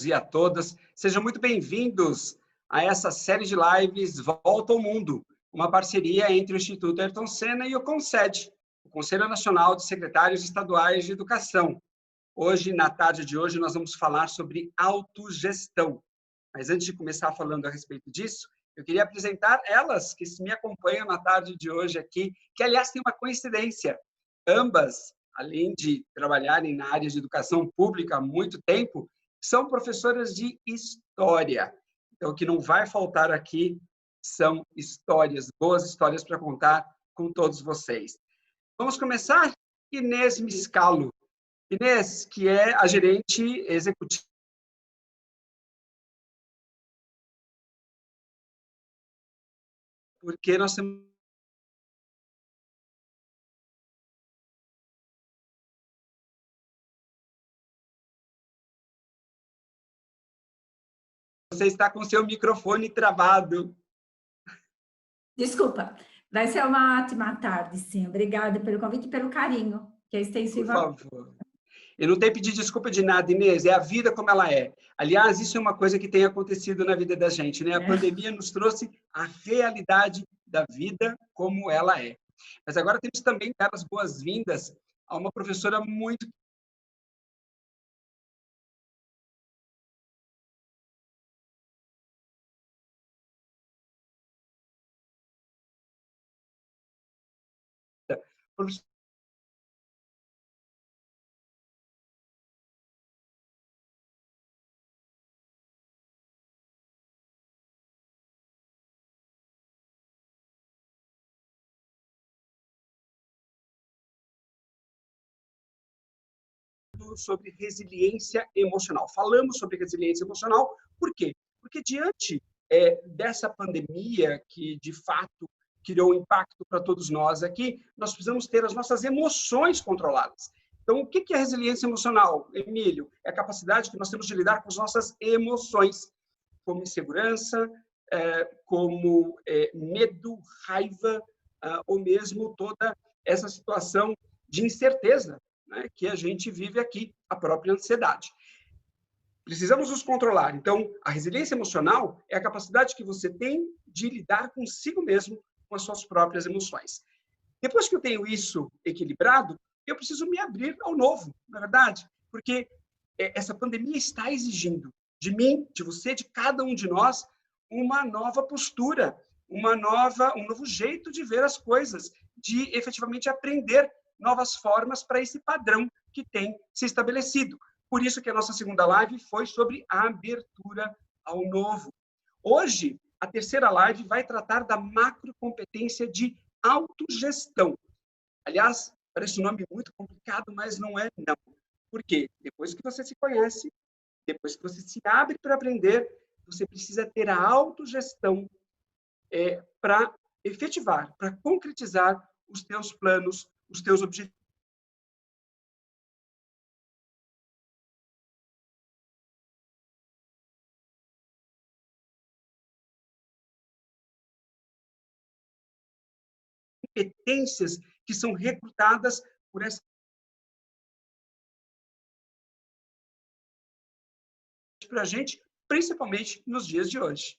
todos e a todas. Sejam muito bem-vindos a essa série de lives Volta ao Mundo, uma parceria entre o Instituto Ayrton Senna e o CONSED, o Conselho Nacional de Secretários Estaduais de Educação. Hoje, na tarde de hoje, nós vamos falar sobre autogestão. Mas antes de começar falando a respeito disso, eu queria apresentar elas que me acompanham na tarde de hoje aqui, que, aliás, tem uma coincidência. Ambas, além de trabalharem na área de educação pública há muito tempo, são professoras de história. Então, o que não vai faltar aqui são histórias, boas histórias para contar com todos vocês. Vamos começar? Inês Miscalo. Inês, que é a gerente executiva. Porque nós temos... Você está com seu microfone travado. Desculpa. Vai ser uma ótima tarde, sim. Obrigada pelo convite e pelo carinho que a Extensiva... Por favor. Eu não tenho que pedir desculpa de nada, Inês. É a vida como ela é. Aliás, isso é uma coisa que tem acontecido na vida da gente, né? A pandemia nos trouxe a realidade da vida como ela é. Mas agora temos também que dar as boas-vindas a uma professora muito... sobre resiliência emocional. Falamos sobre resiliência emocional, por quê? Porque diante dessa pandemia que, de fato, criou impacto para todos nós aqui, nós precisamos ter as nossas emoções controladas. Então, o que é resiliência emocional, Emílio? É a capacidade que nós temos de lidar com as nossas emoções, como insegurança, como medo, raiva, ou mesmo toda essa situação de incerteza, né, que a gente vive aqui, a própria ansiedade. Precisamos nos controlar. Então, a resiliência emocional é a capacidade que você tem de lidar consigo mesmo com as suas próprias emoções. Depois que eu tenho isso equilibrado, eu preciso me abrir ao novo, na verdade, porque essa pandemia está exigindo de mim, de você, de cada um de nós, uma nova postura, um novo jeito de ver as coisas, de efetivamente aprender novas formas para esse padrão que tem se estabelecido. Por isso que a nossa segunda live foi sobre a abertura ao novo. Hoje, a terceira live vai tratar da macrocompetência de autogestão. Aliás, parece um nome muito complicado, mas não é não. Por quê? Depois que você se conhece, depois que você se abre para aprender, você precisa ter a autogestão para efetivar, para concretizar os teus planos, os teus objetivos. Competências que são recrutadas por essa para a gente, principalmente nos dias de hoje.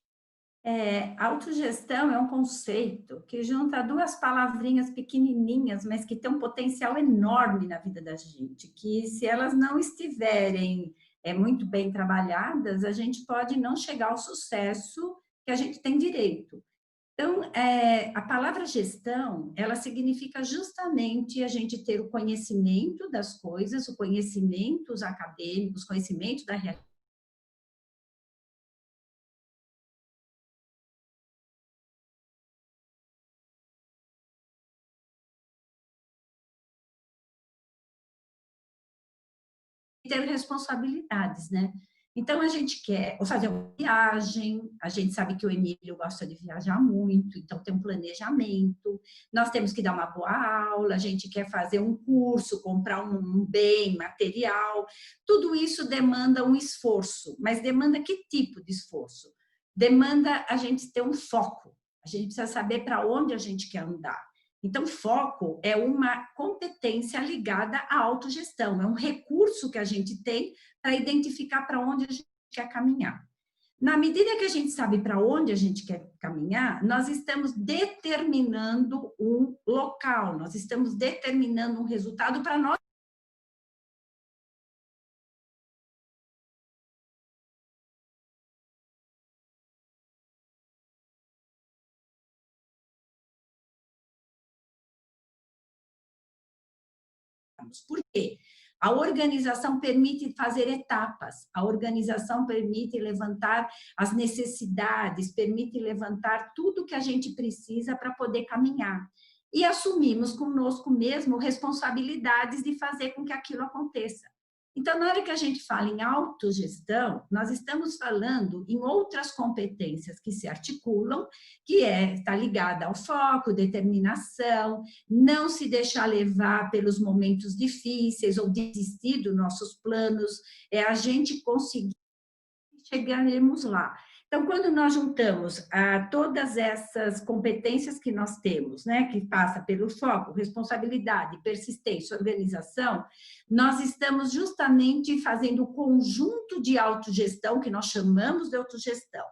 Autogestão é um conceito que junta duas palavrinhas pequenininhas, mas que tem um potencial enorme na vida da gente, que se elas não estiverem muito bem trabalhadas, a gente pode não chegar ao sucesso que a gente tem direito. Então, a palavra gestão, ela significa justamente a gente ter o conhecimento das coisas, o conhecimento acadêmicos, conhecimento da realidade, e ter responsabilidades, né? Então, a gente quer fazer uma viagem, a gente sabe que o Emílio gosta de viajar muito, então tem um planejamento, nós temos que dar uma boa aula, a gente quer fazer um curso, comprar um bem material, tudo isso demanda um esforço, mas demanda que tipo de esforço? Demanda a gente ter um foco, a gente precisa saber para onde a gente quer andar. Então, foco é uma competência ligada à autogestão, é um recurso que a gente tem para identificar para onde a gente quer caminhar. Na medida que a gente sabe para onde a gente quer caminhar, nós estamos determinando um local, nós estamos determinando um resultado para nós. Por quê? A organização permite fazer etapas, a organização permite levantar as necessidades, permite levantar tudo que a gente precisa para poder caminhar. E assumimos conosco mesmo responsabilidades de fazer com que aquilo aconteça. Então, na hora que a gente fala em autogestão, nós estamos falando em outras competências que se articulam, que está ligada ao foco, determinação, não se deixar levar pelos momentos difíceis ou desistir dos nossos planos, é a gente conseguir chegaremos lá. Então, quando nós juntamos todas essas competências que nós temos, né, que passa pelo foco, responsabilidade, persistência, organização, nós estamos justamente fazendo o conjunto de autogestão que nós chamamos de autogestão.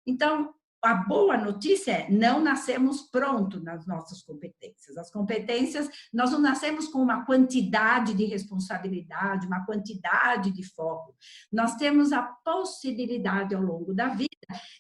Então, a boa notícia é, não nascemos prontos nas nossas competências. As competências, nós não nascemos com uma quantidade de responsabilidade, uma quantidade de foco. Nós temos a possibilidade, ao longo da vida,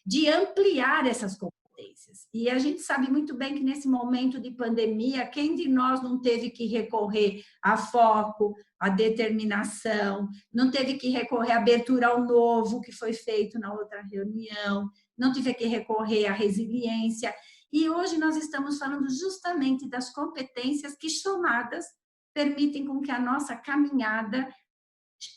de ampliar essas competências. E a gente sabe muito bem que, nesse momento de pandemia, quem de nós não teve que recorrer a foco, a determinação, não teve que recorrer à abertura ao novo, que foi feito na outra reunião, não tive que recorrer à resiliência. E hoje nós estamos falando justamente das competências que, somadas, permitem com que a nossa caminhada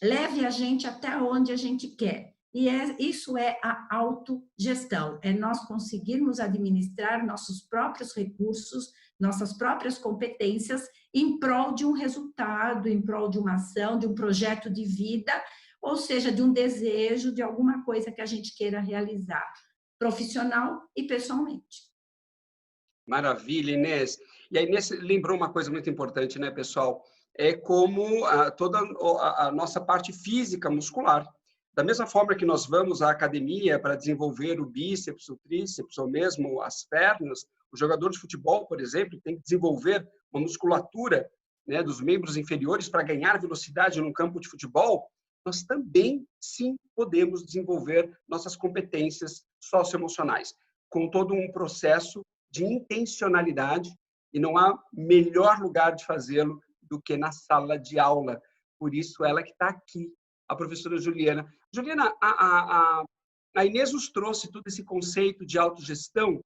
leve a gente até onde a gente quer. E isso é a autogestão, é nós conseguirmos administrar nossos próprios recursos, nossas próprias competências em prol de um resultado, em prol de uma ação, de um projeto de vida, ou seja, de um desejo, de alguma coisa que a gente queira realizar, profissional e pessoalmente. Maravilha, Inês. E a Inês lembrou uma coisa muito importante, né, pessoal? É como toda a nossa parte física, muscular. Da mesma forma que nós vamos à academia para desenvolver o bíceps, o tríceps, ou mesmo as pernas, o jogador de futebol, por exemplo, tem que desenvolver uma musculatura, né, dos membros inferiores para ganhar velocidade num campo de futebol. Nós também, sim, podemos desenvolver nossas competências socioemocionais, com todo um processo de intencionalidade, e não há melhor lugar de fazê-lo do que na sala de aula. Por isso, ela que está aqui, a professora Juliana. Juliana, a Inês nos trouxe todo esse conceito de autogestão.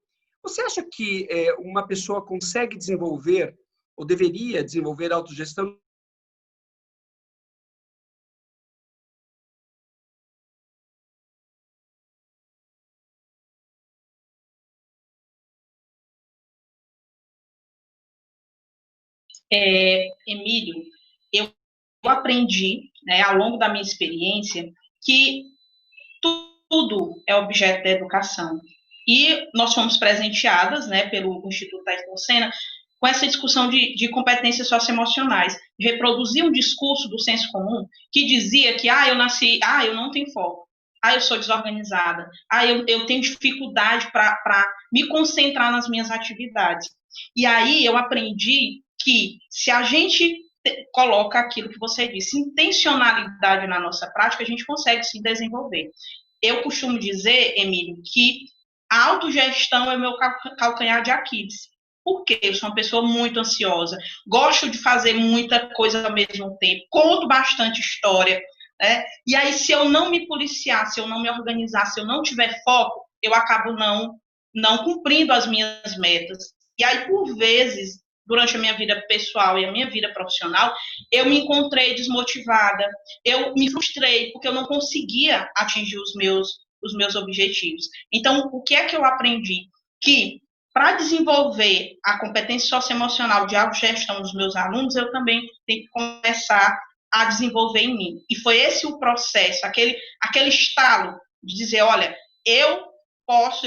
Você acha que uma pessoa consegue desenvolver, ou deveria desenvolver, autogestão? Emílio, eu aprendi, né, ao longo da minha experiência, que tudo é objeto da educação. E nós fomos presenteadas, né, pelo Instituto Ayrton Senna com essa discussão de competências socioemocionais, de reproduzir um discurso do senso comum que dizia que, eu não tenho foco, eu sou desorganizada, eu tenho dificuldade para me concentrar nas minhas atividades. E aí eu aprendi que, se a gente coloca aquilo que você disse, intencionalidade na nossa prática, a gente consegue se desenvolver. Eu costumo dizer, Emílio, que a autogestão é o meu calcanhar de Aquiles. Por quê? Eu sou uma pessoa muito ansiosa, gosto de fazer muita coisa ao mesmo tempo, conto bastante história, né? E aí, se eu não me policiar, se eu não me organizar, se eu não tiver foco, eu acabo não cumprindo as minhas metas. E aí, por vezes, durante a minha vida pessoal e a minha vida profissional, eu me encontrei desmotivada, eu me frustrei, porque eu não conseguia atingir os meus objetivos. Então, o que é que eu aprendi? Que, para desenvolver a competência socioemocional de autogestão dos meus alunos, eu também tenho que começar a desenvolver em mim. E foi esse o processo, aquele estalo de dizer, olha, eu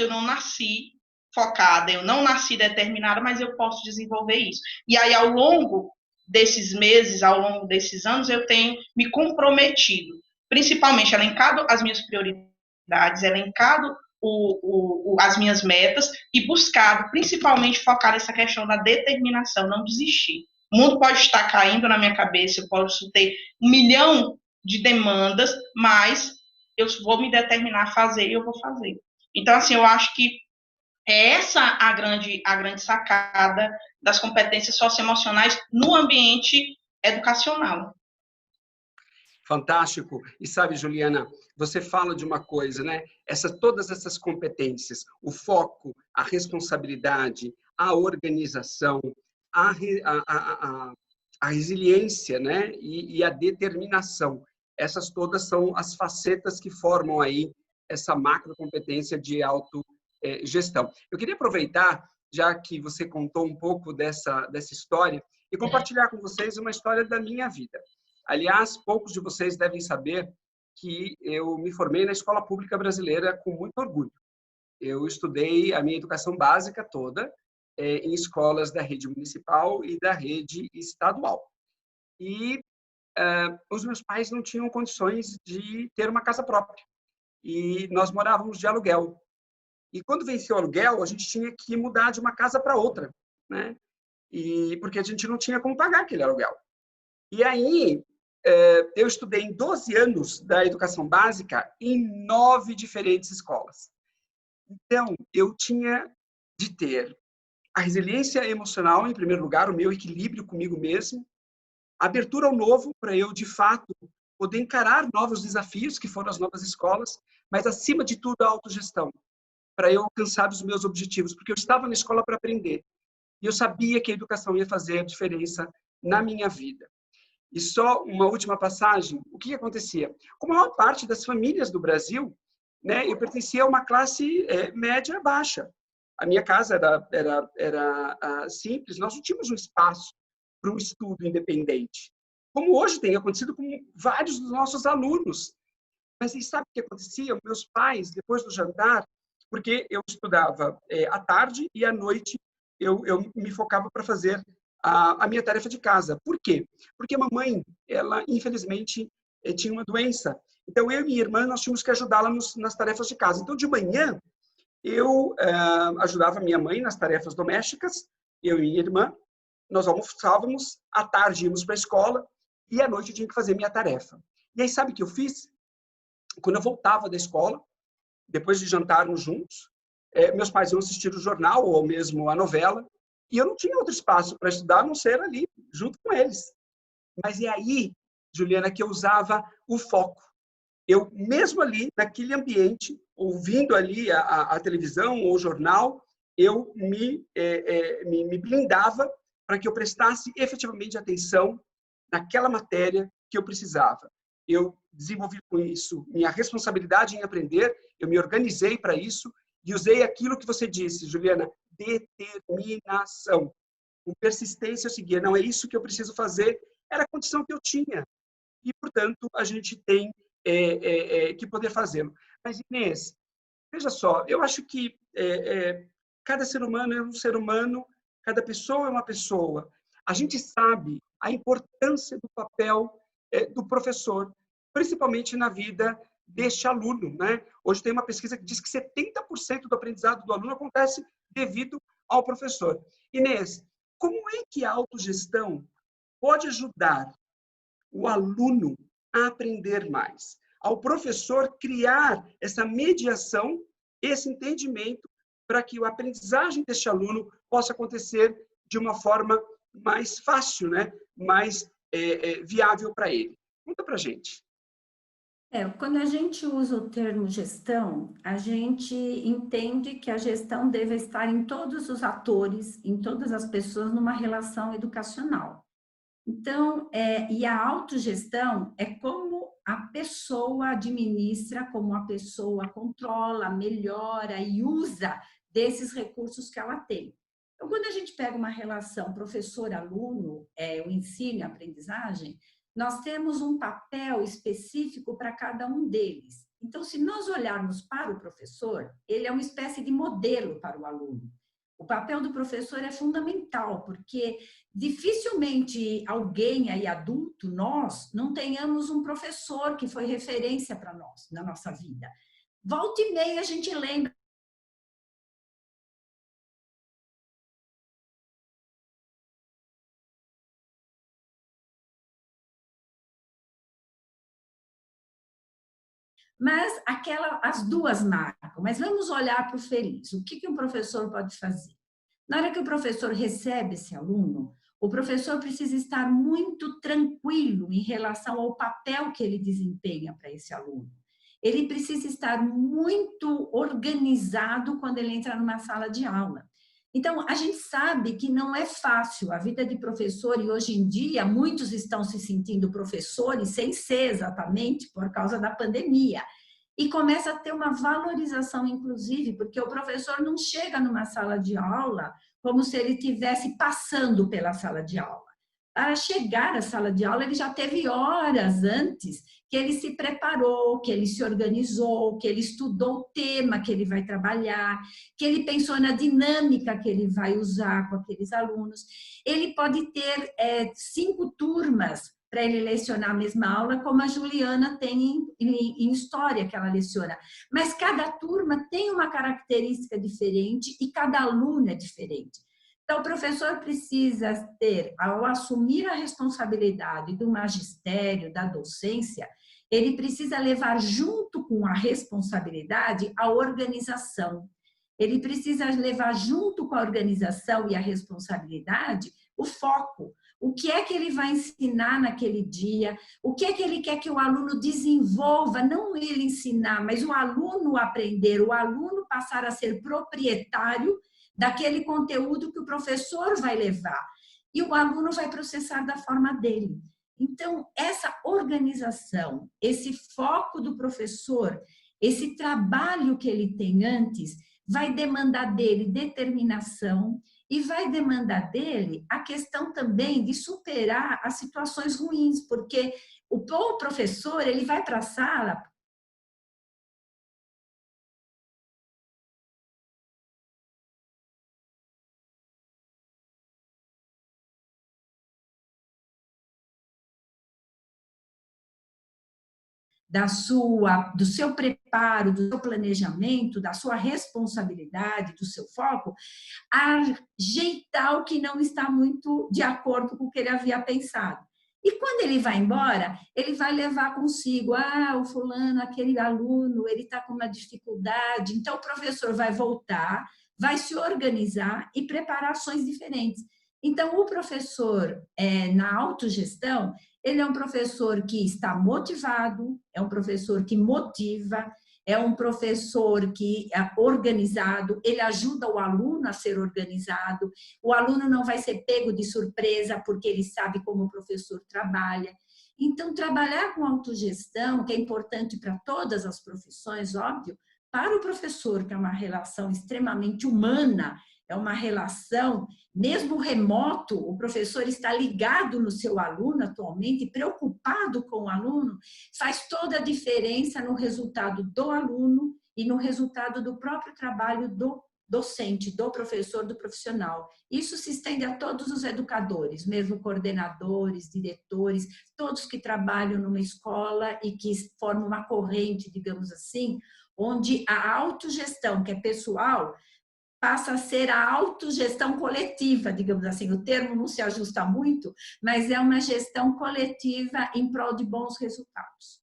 não nasci focada, eu não nasci determinada, mas eu posso desenvolver isso. E aí, ao longo desses meses, ao longo desses anos, eu tenho me comprometido, principalmente elencado as minhas prioridades, elencado as minhas metas e buscado, principalmente, focar nessa questão da determinação, não desistir. O mundo pode estar caindo na minha cabeça, eu posso ter 1 milhão de demandas, mas eu vou me determinar a fazer e eu vou fazer. Então, assim, eu acho que é essa a grande sacada das competências socioemocionais no ambiente educacional. Fantástico. E sabe, Juliana, você fala de uma coisa, né? Todas essas competências, o foco, a responsabilidade, a organização, a resiliência, né? E a determinação. Essas todas são as facetas que formam aí essa macrocompetência de autogestão. Eu queria aproveitar, já que você contou um pouco dessa história, e compartilhar com vocês uma história da minha vida. Aliás, poucos de vocês devem saber que eu me formei na escola pública brasileira com muito orgulho. Eu estudei a minha educação básica toda em escolas da rede municipal e da rede estadual. E os meus pais não tinham condições de ter uma casa própria. E nós morávamos de aluguel. E quando venceu o aluguel, a gente tinha que mudar de uma casa para outra, né? Porque a gente não tinha como pagar aquele aluguel. E aí, eu estudei em 12 anos da educação básica em 9 diferentes escolas. Então, eu tinha de ter a resiliência emocional, em primeiro lugar, o meu equilíbrio comigo mesmo, a abertura ao novo, para eu, de fato, poder encarar novos desafios, que foram as novas escolas, mas, acima de tudo, a autogestão, para eu alcançar os meus objetivos, porque eu estava na escola para aprender. E eu sabia que a educação ia fazer a diferença na minha vida. E só uma última passagem, o que acontecia? Como a maior parte das famílias do Brasil, né, eu pertencia a uma classe média baixa. A minha casa era simples, nós não tínhamos um espaço para um estudo independente. Como hoje tem acontecido com vários dos nossos alunos. Mas e sabe o que acontecia? Meus pais, depois do jantar, porque eu estudava à tarde e à noite eu me focava para fazer a minha tarefa de casa. Por quê? Porque a mamãe, ela infelizmente tinha uma doença. Então eu e minha irmã nós tínhamos que ajudá-la nas tarefas de casa. Então de manhã eu ajudava minha mãe nas tarefas domésticas, eu e minha irmã, nós almoçávamos, à tarde íamos para a escola e à noite eu tinha que fazer minha tarefa. E aí sabe o que eu fiz? Quando eu voltava da escola, depois de jantarmos juntos, meus pais iam assistir o jornal ou mesmo a novela, e eu não tinha outro espaço para estudar, a não ser ali, junto com eles. Mas é aí, Juliana, que eu usava o foco. Eu, mesmo ali, naquele ambiente, ouvindo ali a televisão ou o jornal, eu me blindava para que eu prestasse efetivamente atenção naquela matéria que eu precisava. Eu desenvolvi com isso minha responsabilidade em aprender, eu me organizei para isso e usei aquilo que você disse, Juliana, determinação. Com persistência eu seguia, não é isso que eu preciso fazer, era a condição que eu tinha. E, portanto, a gente tem que poder fazê-lo. Mas, Inês, veja só, eu acho que cada ser humano é um ser humano, cada pessoa é uma pessoa. A gente sabe a importância do papel do professor, principalmente na vida deste aluno, né? Hoje tem uma pesquisa que diz que 70% do aprendizado do aluno acontece devido ao professor. Inês, como é que a autogestão pode ajudar o aluno a aprender mais, ao professor criar essa mediação, esse entendimento, para que a aprendizagem deste aluno possa acontecer de uma forma mais fácil, né? Mais viável para ele? Conta para a gente. Quando a gente usa o termo gestão, a gente entende que a gestão deve estar em todos os atores, em todas as pessoas, numa relação educacional. Então, e a autogestão é como a pessoa administra, como a pessoa controla, melhora e usa desses recursos que ela tem. Então, quando a gente pega uma relação professor-aluno, o ensino e a aprendizagem, nós temos um papel específico para cada um deles. Então, se nós olharmos para o professor, ele é uma espécie de modelo para o aluno. O papel do professor é fundamental, porque dificilmente alguém aí adulto, nós, não tenhamos um professor que foi referência para nós, na nossa vida. Volta e meia a gente lembra. Mas as duas marcam. Mas vamos olhar para o feliz. O que um professor pode fazer? Na hora que o professor recebe esse aluno, o professor precisa estar muito tranquilo em relação ao papel que ele desempenha para esse aluno. Ele precisa estar muito organizado quando ele entra numa sala de aula. Então, a gente sabe que não é fácil a vida de professor, e hoje em dia muitos estão se sentindo professores sem ser exatamente por causa da pandemia. E começa a ter uma valorização, inclusive, porque o professor não chega numa sala de aula como se ele estivesse passando pela sala de aula. Para chegar à sala de aula, ele já teve horas antes que ele se preparou, que ele se organizou, que ele estudou o tema que ele vai trabalhar, que ele pensou na dinâmica que ele vai usar com aqueles alunos. Ele pode ter 5 turmas para ele lecionar a mesma aula, como a Juliana tem em história que ela leciona. Mas cada turma tem uma característica diferente e cada aluno é diferente. Então, o professor precisa ter, ao assumir a responsabilidade do magistério, da docência, ele precisa levar junto com a responsabilidade a organização. Ele precisa levar junto com a organização e a responsabilidade o foco. O que é que ele vai ensinar naquele dia? O que é que ele quer que o aluno desenvolva? Não ele ensinar, mas o aluno aprender, o aluno passar a ser proprietário daquele conteúdo que o professor vai levar. E o aluno vai processar da forma dele. Então, essa organização, esse foco do professor, esse trabalho que ele tem antes, vai demandar dele determinação e vai demandar dele a questão também de superar as situações ruins, porque o professor, ele vai para a sala do seu preparo, do seu planejamento, da sua responsabilidade, do seu foco, ajeitar o que não está muito de acordo com o que ele havia pensado. E quando ele vai embora, ele vai levar consigo, o fulano, aquele aluno, ele está com uma dificuldade. Então, o professor vai voltar, vai se organizar e preparar ações diferentes. Então, o professor, na autogestão, ele é um professor que está motivado, é um professor que motiva, é um professor que é organizado, ele ajuda o aluno a ser organizado, o aluno não vai ser pego de surpresa porque ele sabe como o professor trabalha. Então, trabalhar com autogestão, que é importante para todas as profissões, óbvio, para o professor, que é uma relação extremamente humana, é uma relação, mesmo remoto, o professor está ligado no seu aluno atualmente, preocupado com o aluno, faz toda a diferença no resultado do aluno e no resultado do próprio trabalho do docente, do professor, do profissional. Isso se estende a todos os educadores, mesmo coordenadores, diretores, todos que trabalham numa escola e que formam uma corrente, digamos assim, onde a autogestão, que é pessoal, passa a ser a autogestão coletiva, digamos assim. O termo não se ajusta muito, mas é uma gestão coletiva em prol de bons resultados.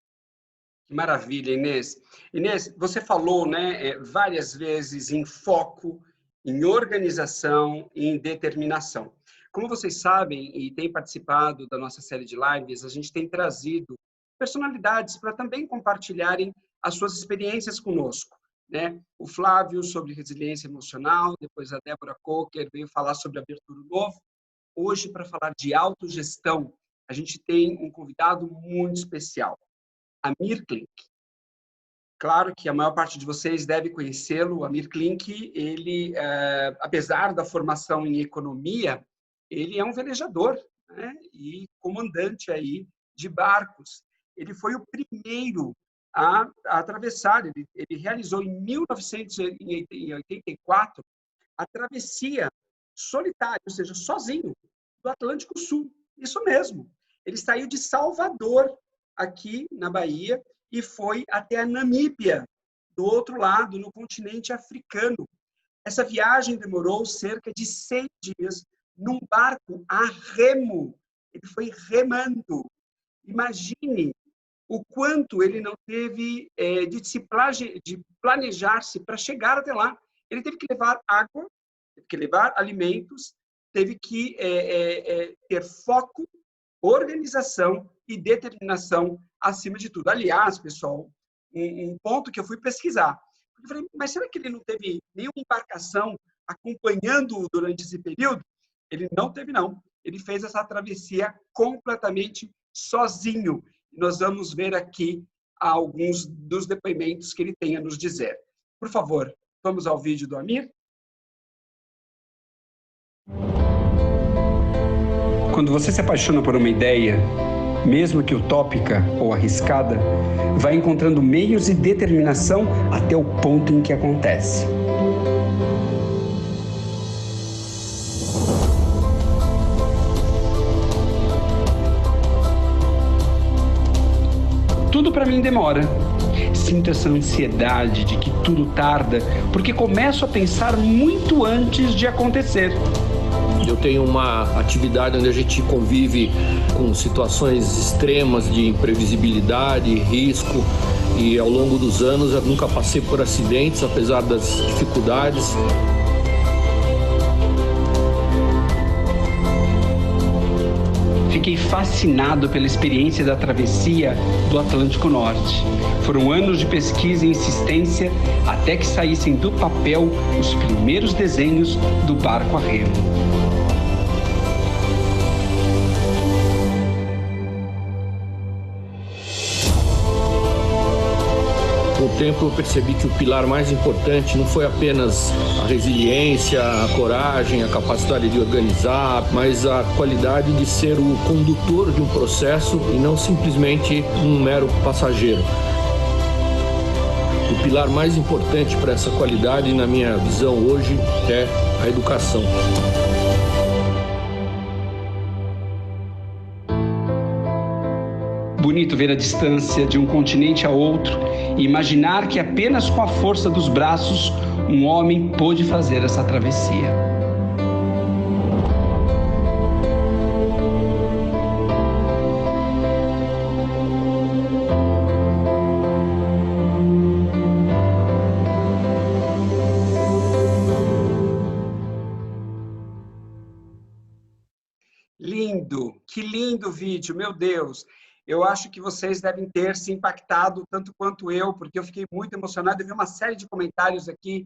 Que maravilha, Inês. Inês, você falou, né, várias vezes em foco, em organização e em determinação. Como vocês sabem e têm participado da nossa série de lives, a gente tem trazido personalidades para também compartilharem as suas experiências conosco. Né? O Flávio sobre resiliência emocional, depois a Débora Coker veio falar sobre abertura novo. Hoje, para falar de autogestão, a gente tem um convidado muito especial, Amir Klink. Claro que a maior parte de vocês deve conhecê-lo. Amir Klink, ele, apesar da formação em economia, ele é um velejador, né? E comandante aí de barcos. Ele foi o primeiro a atravessar. Ele realizou em 1984 a travessia solitária, ou seja, sozinho, do Atlântico Sul. Isso mesmo. Ele saiu de Salvador, aqui na Bahia, e foi até a Namíbia, do outro lado, no continente africano. Essa viagem demorou cerca de 6 dias, num barco a remo. Ele foi remando. Imagine o quanto ele não teve de planejar-se para chegar até lá. Ele teve que levar água, teve que levar alimentos, teve que ter foco, organização e determinação acima de tudo. Aliás, pessoal, um ponto que eu fui pesquisar. Eu falei, mas será que ele não teve nenhuma embarcação acompanhando-o durante esse período? Ele não teve, não. Ele fez essa travessia completamente sozinho. Nós vamos ver aqui alguns dos depoimentos que ele tem a nos dizer. Por favor, vamos ao vídeo do Amir. Quando você se apaixona por uma ideia, mesmo que utópica ou arriscada, vai encontrando meios e determinação até o ponto em que acontece. Tudo para mim demora. Sinto essa ansiedade de que tudo tarda, porque começo a pensar muito antes de acontecer. Eu tenho uma atividade onde a gente convive com situações extremas de imprevisibilidade, risco, e ao longo dos anos eu nunca passei por acidentes, apesar das dificuldades. Fiquei fascinado pela experiência da travessia do Atlântico Norte. Foram anos de pesquisa e insistência até que saíssem do papel os primeiros desenhos do barco a remo. Com o tempo eu percebi que o pilar mais importante não foi apenas a resiliência, a coragem, a capacidade de organizar, mas a qualidade de ser o condutor de um processo e não simplesmente um mero passageiro. O pilar mais importante para essa qualidade, na minha visão hoje, é a educação. Bonito ver a distância de um continente a outro e imaginar que apenas com a força dos braços um homem pôde fazer essa travessia. Lindo, que lindo vídeo, meu Deus. Eu acho que vocês devem ter se impactado tanto quanto eu, porque eu fiquei muito emocionado. Eu vi uma série de comentários aqui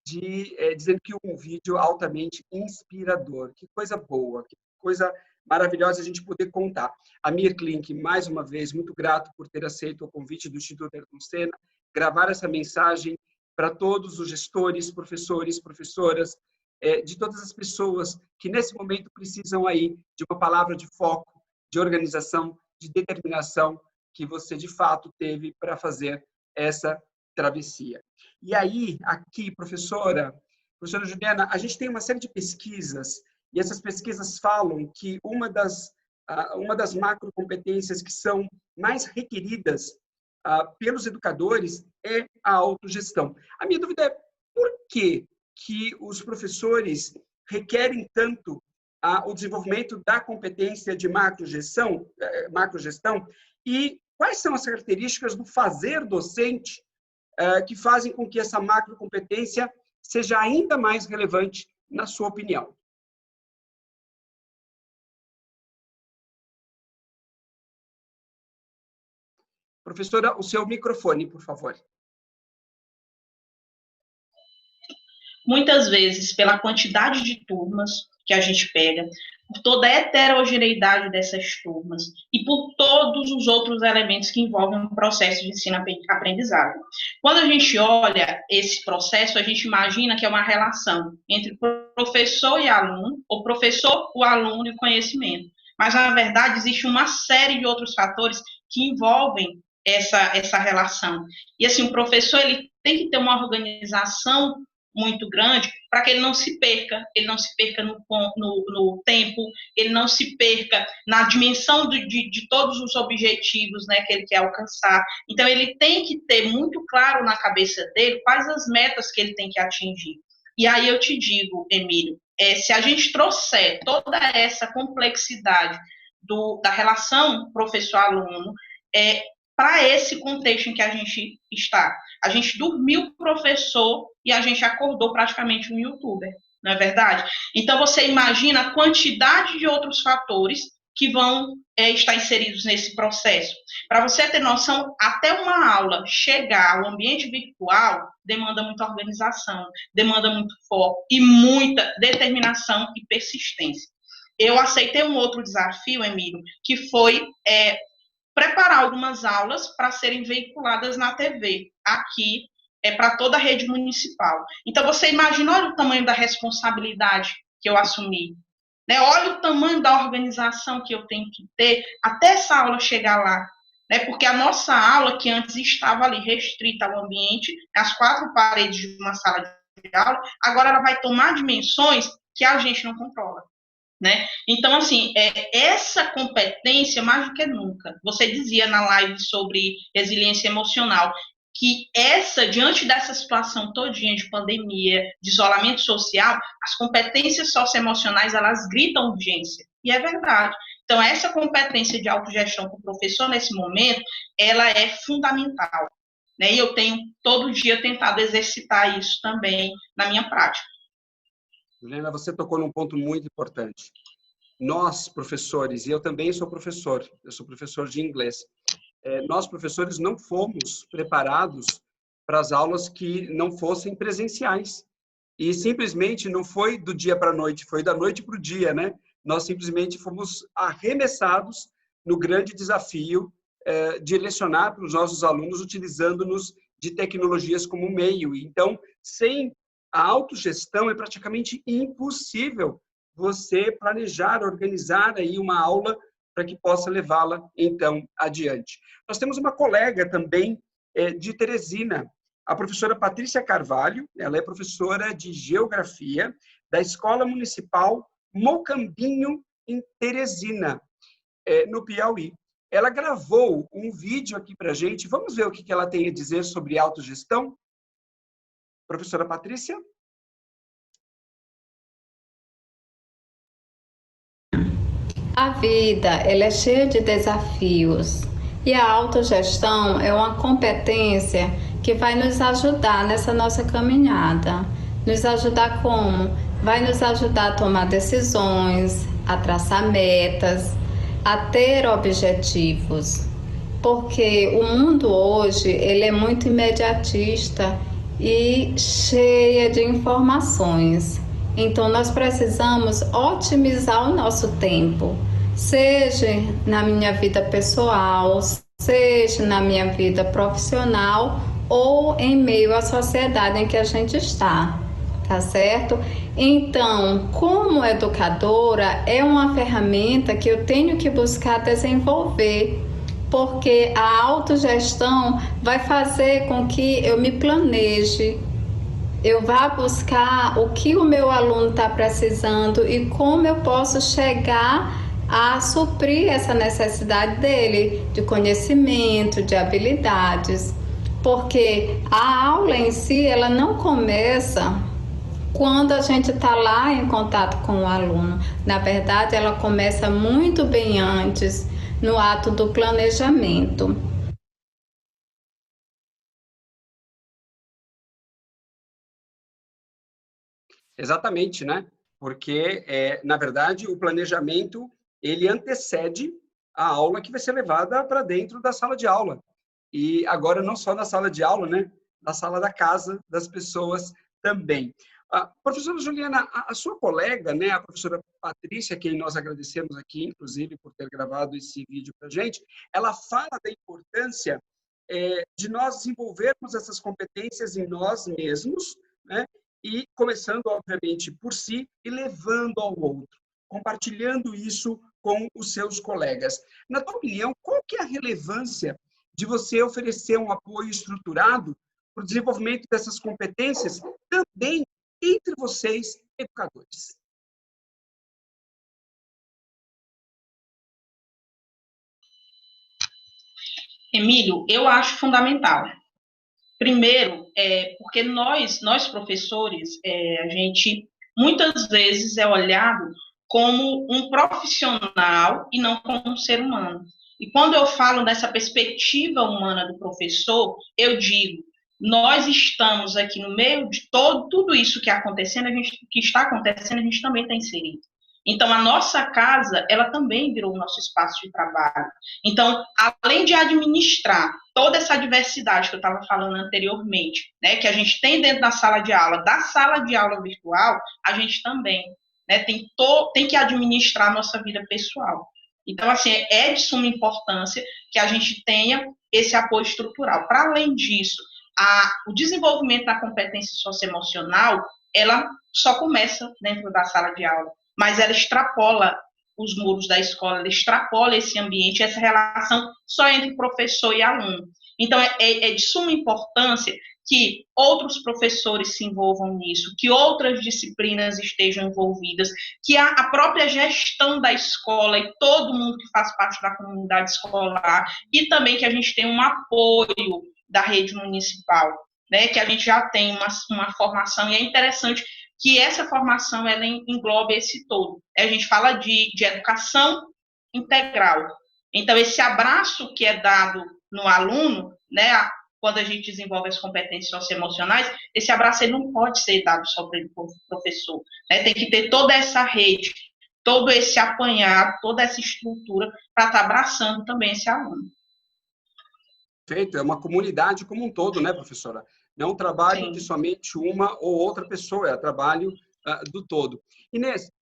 dizendo que um vídeo altamente inspirador. Que coisa boa, que coisa maravilhosa a gente poder contar. Amir Klink, mais uma vez, muito grato por ter aceito o convite do Instituto Ayrton Senna, gravar essa mensagem para todos os gestores, professores, professoras, de todas as pessoas que nesse momento precisam aí de uma palavra de foco, de organização, de determinação que você, de fato, teve para fazer essa travessia. E aí, aqui, professora Juliana, a gente tem uma série de pesquisas, e essas pesquisas falam que uma das macrocompetências que são mais requeridas pelos educadores é a autogestão. A minha dúvida é por que os professores requerem tanto o desenvolvimento da competência de macrogestão e quais são as características do fazer docente que fazem com que essa macrocompetência seja ainda mais relevante, na sua opinião? Professora, o seu microfone, por favor. Muitas vezes, pela quantidade de turmas que a gente pega, por toda a heterogeneidade dessas turmas e por todos os outros elementos que envolvem um processo de ensino-aprendizagem. Quando a gente olha esse processo, a gente imagina que é uma relação entre professor e aluno, ou professor, o aluno e o conhecimento. Mas, na verdade, existe uma série de outros fatores que envolvem essa relação. E, assim, o professor ele tem que ter uma organização muito grande para que ele não se perca no tempo, ele não se perca na dimensão de todos os objetivos, né, que ele quer alcançar. Então, ele tem que ter muito claro na cabeça dele quais as metas que ele tem que atingir. E aí eu te digo, Emílio, se a gente trouxer toda essa complexidade da relação professor-aluno, para esse contexto em que a gente está. A gente dormiu professor e a gente acordou praticamente um youtuber, não é verdade? Então, você imagina a quantidade de outros fatores que vão estar inseridos nesse processo. Para você ter noção, até uma aula chegar ao ambiente virtual demanda muita organização, demanda muito foco e muita determinação e persistência. Eu aceitei um outro desafio, Emílio, que foi preparar algumas aulas para serem veiculadas na TV, aqui, para toda a rede municipal. Então, você imagina, olha o tamanho da responsabilidade que eu assumi, né? Olha o tamanho da organização que eu tenho que ter até essa aula chegar lá, né? Porque a nossa aula, que antes estava ali restrita ao ambiente, às 4 paredes de uma sala de aula, agora ela vai tomar dimensões que a gente não controla. Né? Então, assim, essa competência, mais do que nunca, você dizia na live sobre resiliência emocional, que diante dessa situação todinha de pandemia, de isolamento social, as competências socioemocionais, elas gritam urgência, e é verdade. Então, essa competência de autogestão para o professor, nesse momento, ela é fundamental, né? E eu tenho, todo dia, tentado exercitar isso também na minha prática. Juliana, você tocou num ponto muito importante. Nós, professores, e eu também sou professor, eu sou professor de inglês, nós, professores, não fomos preparados para as aulas que não fossem presenciais. E simplesmente não foi do dia para a noite, foi da noite para o dia, né? Nós simplesmente fomos arremessados no grande desafio de lecionar para os nossos alunos utilizando-nos de tecnologias como meio. Então, sem a autogestão é praticamente impossível você planejar, organizar aí uma aula para que possa levá-la, então, adiante. Nós temos uma colega também de Teresina, a professora Patrícia Carvalho, ela é professora de Geografia da Escola Municipal Mocambinho, em Teresina, no Piauí. Ela gravou um vídeo aqui para a gente. Vamos ver o que ela tem a dizer sobre autogestão? Professora Patrícia? A vida, ela é cheia de desafios e a autogestão é uma competência que vai nos ajudar nessa nossa caminhada. Nos ajudar como? Vai nos ajudar a tomar decisões, a traçar metas, a ter objetivos. Porque o mundo hoje, ele é muito imediatista e cheia de informações. Então, nós precisamos otimizar o nosso tempo, seja na minha vida pessoal, seja na minha vida profissional ou em meio à sociedade em que a gente está, tá certo? Então, como educadora, é uma ferramenta que eu tenho que buscar desenvolver, porque a autogestão vai fazer com que eu me planeje, eu vá buscar o que o meu aluno está precisando e como eu posso chegar a suprir essa necessidade dele de conhecimento, de habilidades, porque a aula em si, ela não começa quando a gente está lá em contato com o aluno. Na verdade, ela começa muito bem antes, no ato do planejamento. Exatamente, né? Porque, na verdade, o planejamento, ele antecede a aula que vai ser levada para dentro da sala de aula. E agora, não só na sala de aula, né? Na sala da casa das pessoas também. Professora Juliana, a sua colega, né, a professora Patrícia, quem nós agradecemos aqui, inclusive, por ter gravado esse vídeo para a gente, ela fala da importância de nós desenvolvermos essas competências em nós mesmos, né? E começando, obviamente, por si e levando ao outro, compartilhando isso com os seus colegas. Na tua opinião, qual que é a relevância de você oferecer um apoio estruturado para o desenvolvimento dessas competências também entre vocês, educadores? Emílio, eu acho fundamental. Primeiro, porque nós professores, a gente muitas vezes é olhado como um profissional e não como um ser humano. E quando eu falo nessa perspectiva humana do professor, eu digo, nós estamos aqui no meio de tudo isso que está acontecendo, a gente também está inserido. Então, a nossa casa, ela também virou o nosso espaço de trabalho. Então, além de administrar toda essa diversidade que eu estava falando anteriormente, né, que a gente tem dentro da sala de aula virtual, a gente também, né, tem que administrar a nossa vida pessoal. Então, assim, é de suma importância que a gente tenha esse apoio estrutural. Para além disso, o desenvolvimento da competência socioemocional, ela só começa dentro da sala de aula, mas ela extrapola os muros da escola, ela extrapola esse ambiente, essa relação só entre professor e aluno. Então, é de suma importância que outros professores se envolvam nisso, que outras disciplinas estejam envolvidas, que a própria gestão da escola e todo mundo que faz parte da comunidade escolar, e também que a gente tenha um apoio da rede municipal, né, que a gente já tem uma formação, e é interessante que essa formação ela englobe esse todo. A gente fala de educação integral. Então, esse abraço que é dado no aluno, né, quando a gente desenvolve as competências socioemocionais, esse abraço ele não pode ser dado só para o professor. Né? Tem que ter toda essa rede, todo esse apanhado, toda essa estrutura para estar abraçando também esse aluno. Perfeito, é uma comunidade como um todo, né, professora? Não é um trabalho Sim. de somente uma ou outra pessoa, é trabalho do todo. Inês,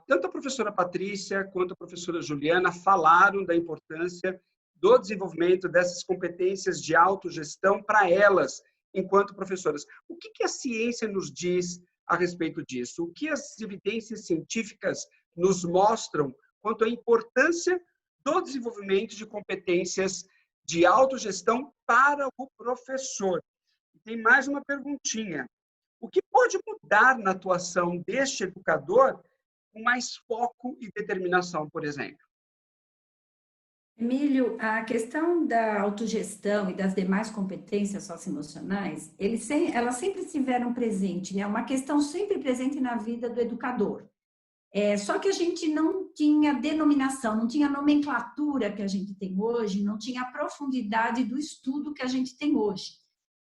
tanto a professora Patrícia quanto a professora Juliana falaram da importância do desenvolvimento dessas competências de autogestão para elas, enquanto professoras. O que a ciência nos diz a respeito disso? O que as evidências científicas nos mostram quanto à importância do desenvolvimento de competências de autogestão para o professor? E tem mais uma perguntinha. O que pode mudar na atuação deste educador com mais foco e determinação, por exemplo? Emílio, a questão da autogestão e das demais competências socioemocionais, elas sempre estiveram presentes, né? Uma questão sempre presente na vida do educador. Só que a gente não tinha denominação, não tinha nomenclatura que a gente tem hoje, não tinha a profundidade do estudo que a gente tem hoje.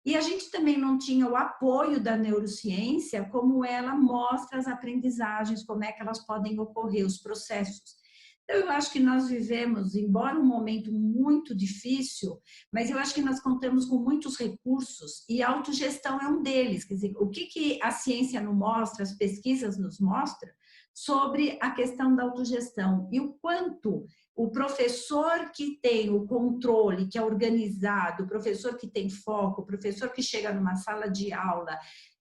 E a gente também não tinha o apoio da neurociência, como ela mostra as aprendizagens, como é que elas podem ocorrer, os processos. Então, eu acho que nós vivemos, embora um momento muito difícil, mas eu acho que nós contamos com muitos recursos e a autogestão é um deles. Quer dizer, o que a ciência nos mostra, as pesquisas nos mostram sobre a questão da autogestão e o quanto o professor que tem o controle, que é organizado, o professor que tem foco, o professor que chega numa sala de aula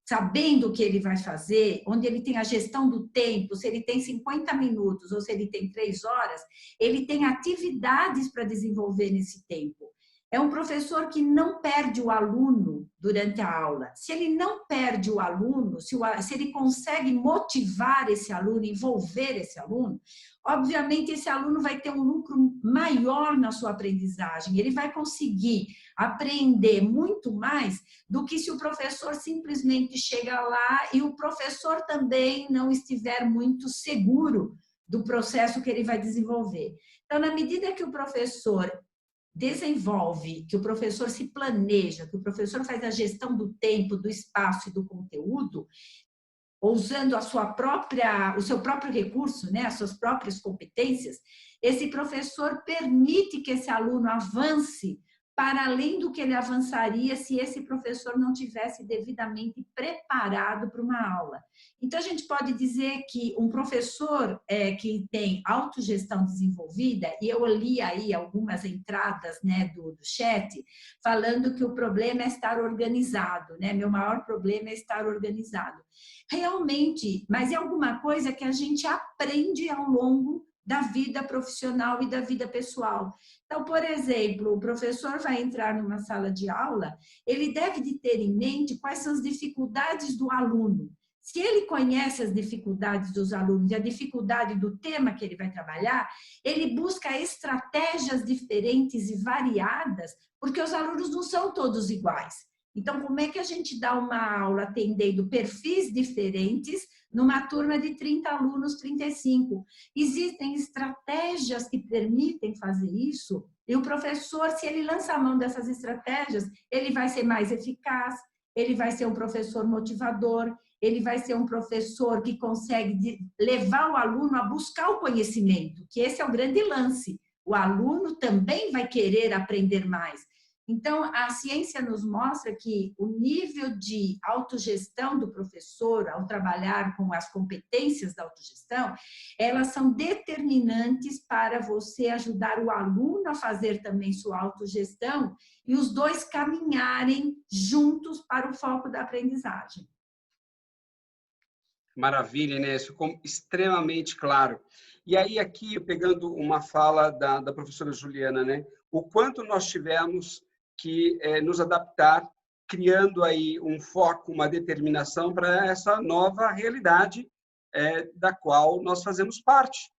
sabendo o que ele vai fazer, onde ele tem a gestão do tempo, se ele tem 50 minutos ou se ele tem 3 horas, ele tem atividades para desenvolver nesse tempo. É um professor que não perde o aluno durante a aula. Se ele não perde o aluno, se ele consegue motivar esse aluno, envolver esse aluno, obviamente esse aluno vai ter um lucro maior na sua aprendizagem. Ele vai conseguir aprender muito mais do que se o professor simplesmente chega lá e o professor também não estiver muito seguro do processo que ele vai desenvolver. Então, na medida que o professor desenvolve, que o professor se planeja, que o professor faz a gestão do tempo, do espaço e do conteúdo, usando o seu próprio recurso, né, as suas próprias competências, esse professor permite que esse aluno avance para além do que ele avançaria se esse professor não tivesse devidamente preparado para uma aula. Então, a gente pode dizer que um professor que tem autogestão desenvolvida, e eu li aí algumas entradas, né, do chat, falando que o problema é estar organizado, né? Meu maior problema é estar organizado. Realmente, mas é alguma coisa que a gente aprende ao longo da vida profissional e da vida pessoal. Então, por exemplo, o professor vai entrar numa sala de aula, ele deve de ter em mente quais são as dificuldades do aluno. Se ele conhece as dificuldades dos alunos e a dificuldade do tema que ele vai trabalhar, ele busca estratégias diferentes e variadas, porque os alunos não são todos iguais. Então, como é que a gente dá uma aula atendendo perfis diferentes numa turma de 30 alunos, 35? Existem estratégias que permitem fazer isso, e o professor, se ele lança a mão dessas estratégias, ele vai ser mais eficaz, ele vai ser um professor motivador, ele vai ser um professor que consegue levar o aluno a buscar o conhecimento, que esse é o grande lance. O aluno também vai querer aprender mais. Então, a ciência nos mostra que o nível de autogestão do professor, ao trabalhar com as competências da autogestão, elas são determinantes para você ajudar o aluno a fazer também sua autogestão e os dois caminharem juntos para o foco da aprendizagem. Maravilha, né? Isso ficou extremamente claro. E aí, aqui, pegando uma fala da professora Juliana, né? O quanto nós tivemos que nos adaptar, criando aí um foco, uma determinação para essa nova realidade da qual nós fazemos parte.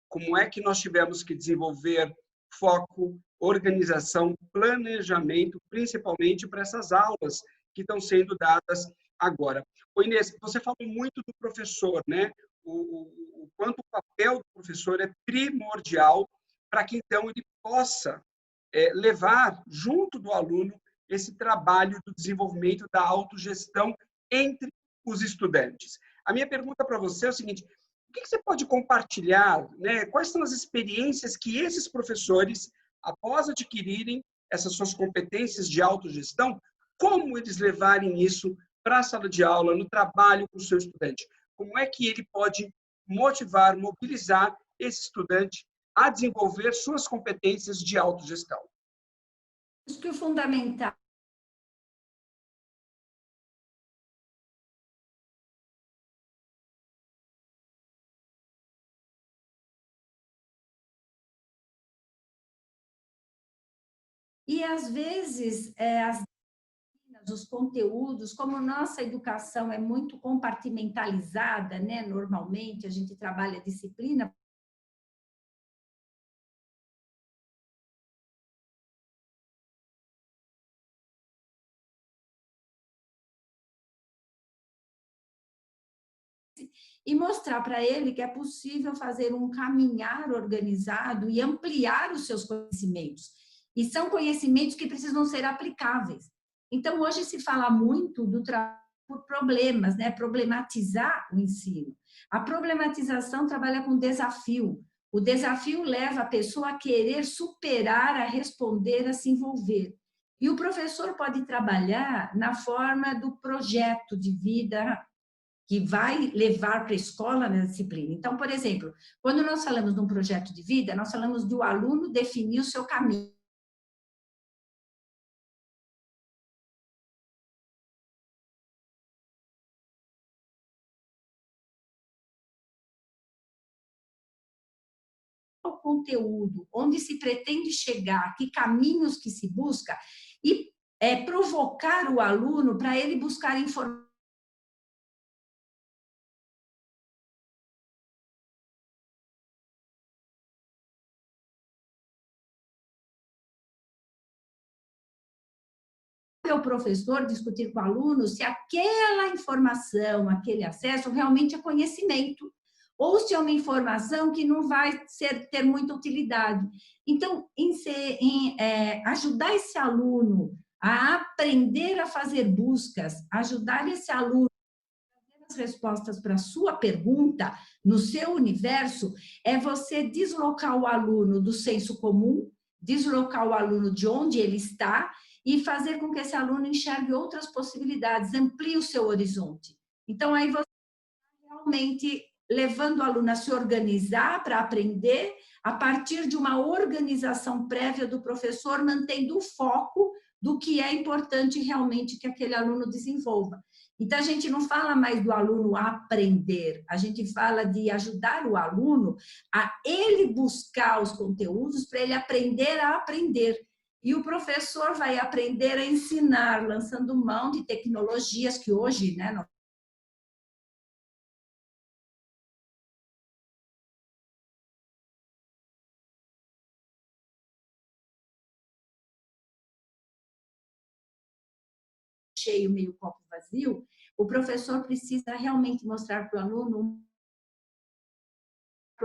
Como é que nós tivemos que desenvolver foco, organização, planejamento, principalmente para essas aulas que estão sendo dadas agora. Ô Inês, você falou muito do professor, né? O quanto o papel do professor é primordial para que, então, ele possa levar junto do aluno esse trabalho do desenvolvimento da autogestão entre os estudantes. A minha pergunta para você é o seguinte: o que você pode compartilhar, né? Quais são as experiências que esses professores, após adquirirem essas suas competências de autogestão, como eles levarem isso para a sala de aula, no trabalho com o seu estudante? Como é que ele pode motivar, mobilizar esse estudante a desenvolver suas competências de autogestão? Acho que o fundamental e, às vezes, os conteúdos, como nossa educação é muito compartimentalizada, né? Normalmente, a gente trabalha a disciplina. E mostrar para ele que é possível fazer um caminhar organizado e ampliar os seus conhecimentos. E são conhecimentos que precisam ser aplicáveis. Então, hoje se fala muito do trabalho por problemas, né? Problematizar o ensino. A problematização trabalha com desafio. O desafio leva a pessoa a querer superar, a responder, a se envolver. E o professor pode trabalhar na forma do projeto de vida que vai levar para a escola na disciplina. Então, por exemplo, quando nós falamos de um projeto de vida, nós falamos do aluno definir o seu caminho. O conteúdo, onde se pretende chegar, que caminhos que se busca, e provocar o aluno para ele buscar informação. O professor discutir com o aluno se aquela informação, aquele acesso realmente é conhecimento, ou se é uma informação que não vai ter muita utilidade. Então, ajudar esse aluno a aprender a fazer buscas, ajudar esse aluno a fazer as respostas para a sua pergunta no seu universo, é você deslocar o aluno do senso comum, deslocar o aluno de onde ele está e fazer com que esse aluno enxergue outras possibilidades, amplie o seu horizonte. Então, aí você realmente levando o aluno a se organizar para aprender a partir de uma organização prévia do professor, mantendo o foco do que é importante realmente que aquele aluno desenvolva. Então, a gente não fala mais do aluno aprender, a gente fala de ajudar o aluno a ele buscar os conteúdos para ele aprender a aprender. E o professor vai aprender a ensinar, lançando mão de tecnologias que hoje, né, cheio, meio copo vazio, o professor precisa realmente mostrar para o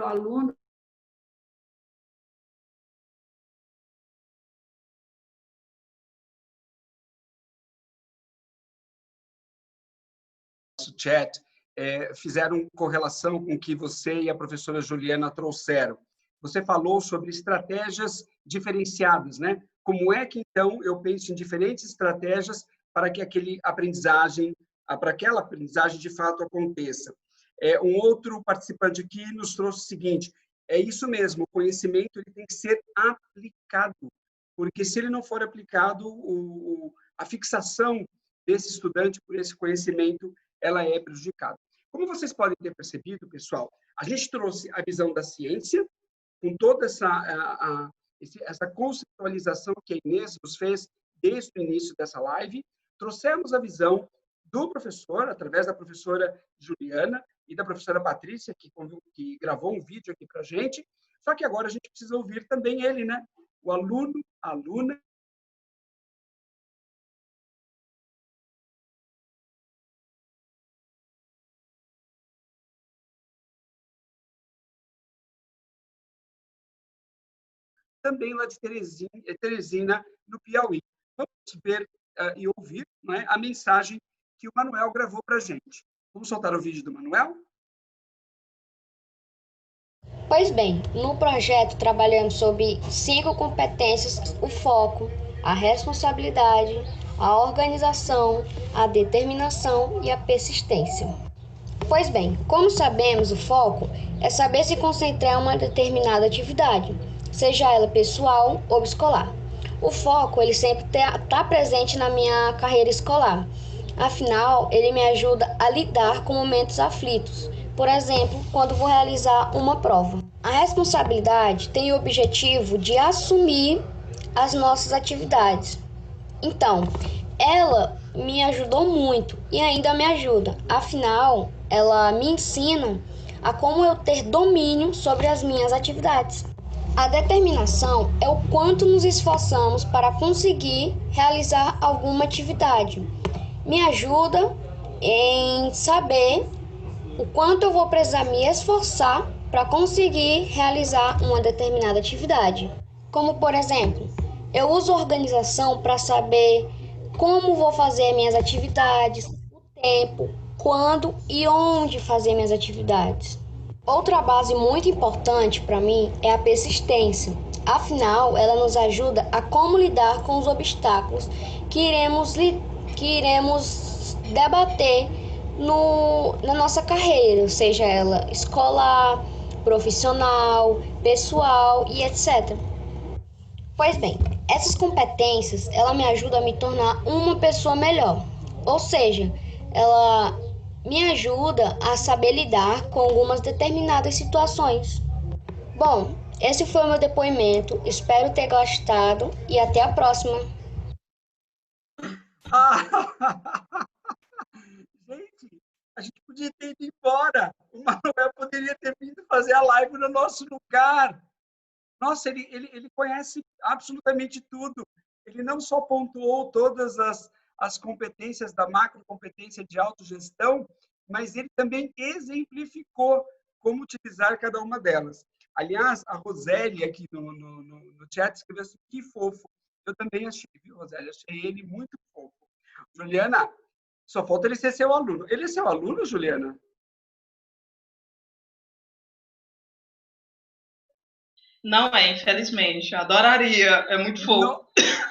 aluno chat fizeram correlação com o que você e a professora Juliana trouxeram. Você falou sobre estratégias diferenciadas, né? Como é que, então, eu penso em diferentes estratégias para que para aquela aprendizagem de fato aconteça? Um outro participante aqui nos trouxe o seguinte: é isso mesmo, o conhecimento ele tem que ser aplicado, porque se ele não for aplicado, a fixação desse estudante por esse conhecimento ela é prejudicada. Como vocês podem ter percebido, pessoal, a gente trouxe a visão da ciência, com toda essa conceitualização que a Inês nos fez desde o início dessa live, trouxemos a visão do professor, através da professora Juliana e da professora Patrícia, que gravou um vídeo aqui para a gente, só que agora a gente precisa ouvir também ele, né? O aluno, a aluna, também lá de Teresina, no Piauí. Vamos ver e ouvir, né, a mensagem que o Manuel gravou para a gente. Vamos soltar o vídeo do Manuel? Pois bem, no projeto trabalhamos sobre 5 competências: o foco, a responsabilidade, a organização, a determinação e a persistência. Pois bem, como sabemos, o foco é saber se concentrar em uma determinada atividade, seja ela pessoal ou escolar. O foco ele sempre está presente na minha carreira escolar. Afinal, ele me ajuda a lidar com momentos aflitos. Por exemplo, quando vou realizar uma prova. A responsabilidade tem o objetivo de assumir as nossas atividades. Então, ela me ajudou muito e ainda me ajuda. Afinal, ela me ensina a como eu ter domínio sobre as minhas atividades. A determinação é o quanto nos esforçamos para conseguir realizar alguma atividade. Me ajuda em saber o quanto eu vou precisar me esforçar para conseguir realizar uma determinada atividade. Como, por exemplo, eu uso organização para saber como vou fazer minhas atividades, o tempo, quando e onde fazer minhas atividades. Outra base muito importante para mim é a persistência. Afinal, ela nos ajuda a como lidar com os obstáculos que iremos debater na nossa carreira, seja ela escolar, profissional, pessoal e etc. Pois bem, essas competências, ela me ajudam a me tornar uma pessoa melhor. Ou seja, ela me ajuda a saber lidar com algumas determinadas situações. Bom, esse foi o meu depoimento. Espero ter gostado e até a próxima. Gente, a gente podia ter ido embora. O Manuel poderia ter vindo fazer a live no nosso lugar. Nossa, ele conhece absolutamente tudo. Ele não só pontuou todas as competências da macrocompetência de autogestão, mas ele também exemplificou como utilizar cada uma delas. Aliás, a Roseli aqui no chat escreveu assim: que fofo. Eu também achei, viu, Roseli? Achei ele muito fofo. Juliana, só falta ele ser seu aluno. Ele é seu aluno, Juliana? Não é, infelizmente. Eu adoraria. É muito fofo. Não,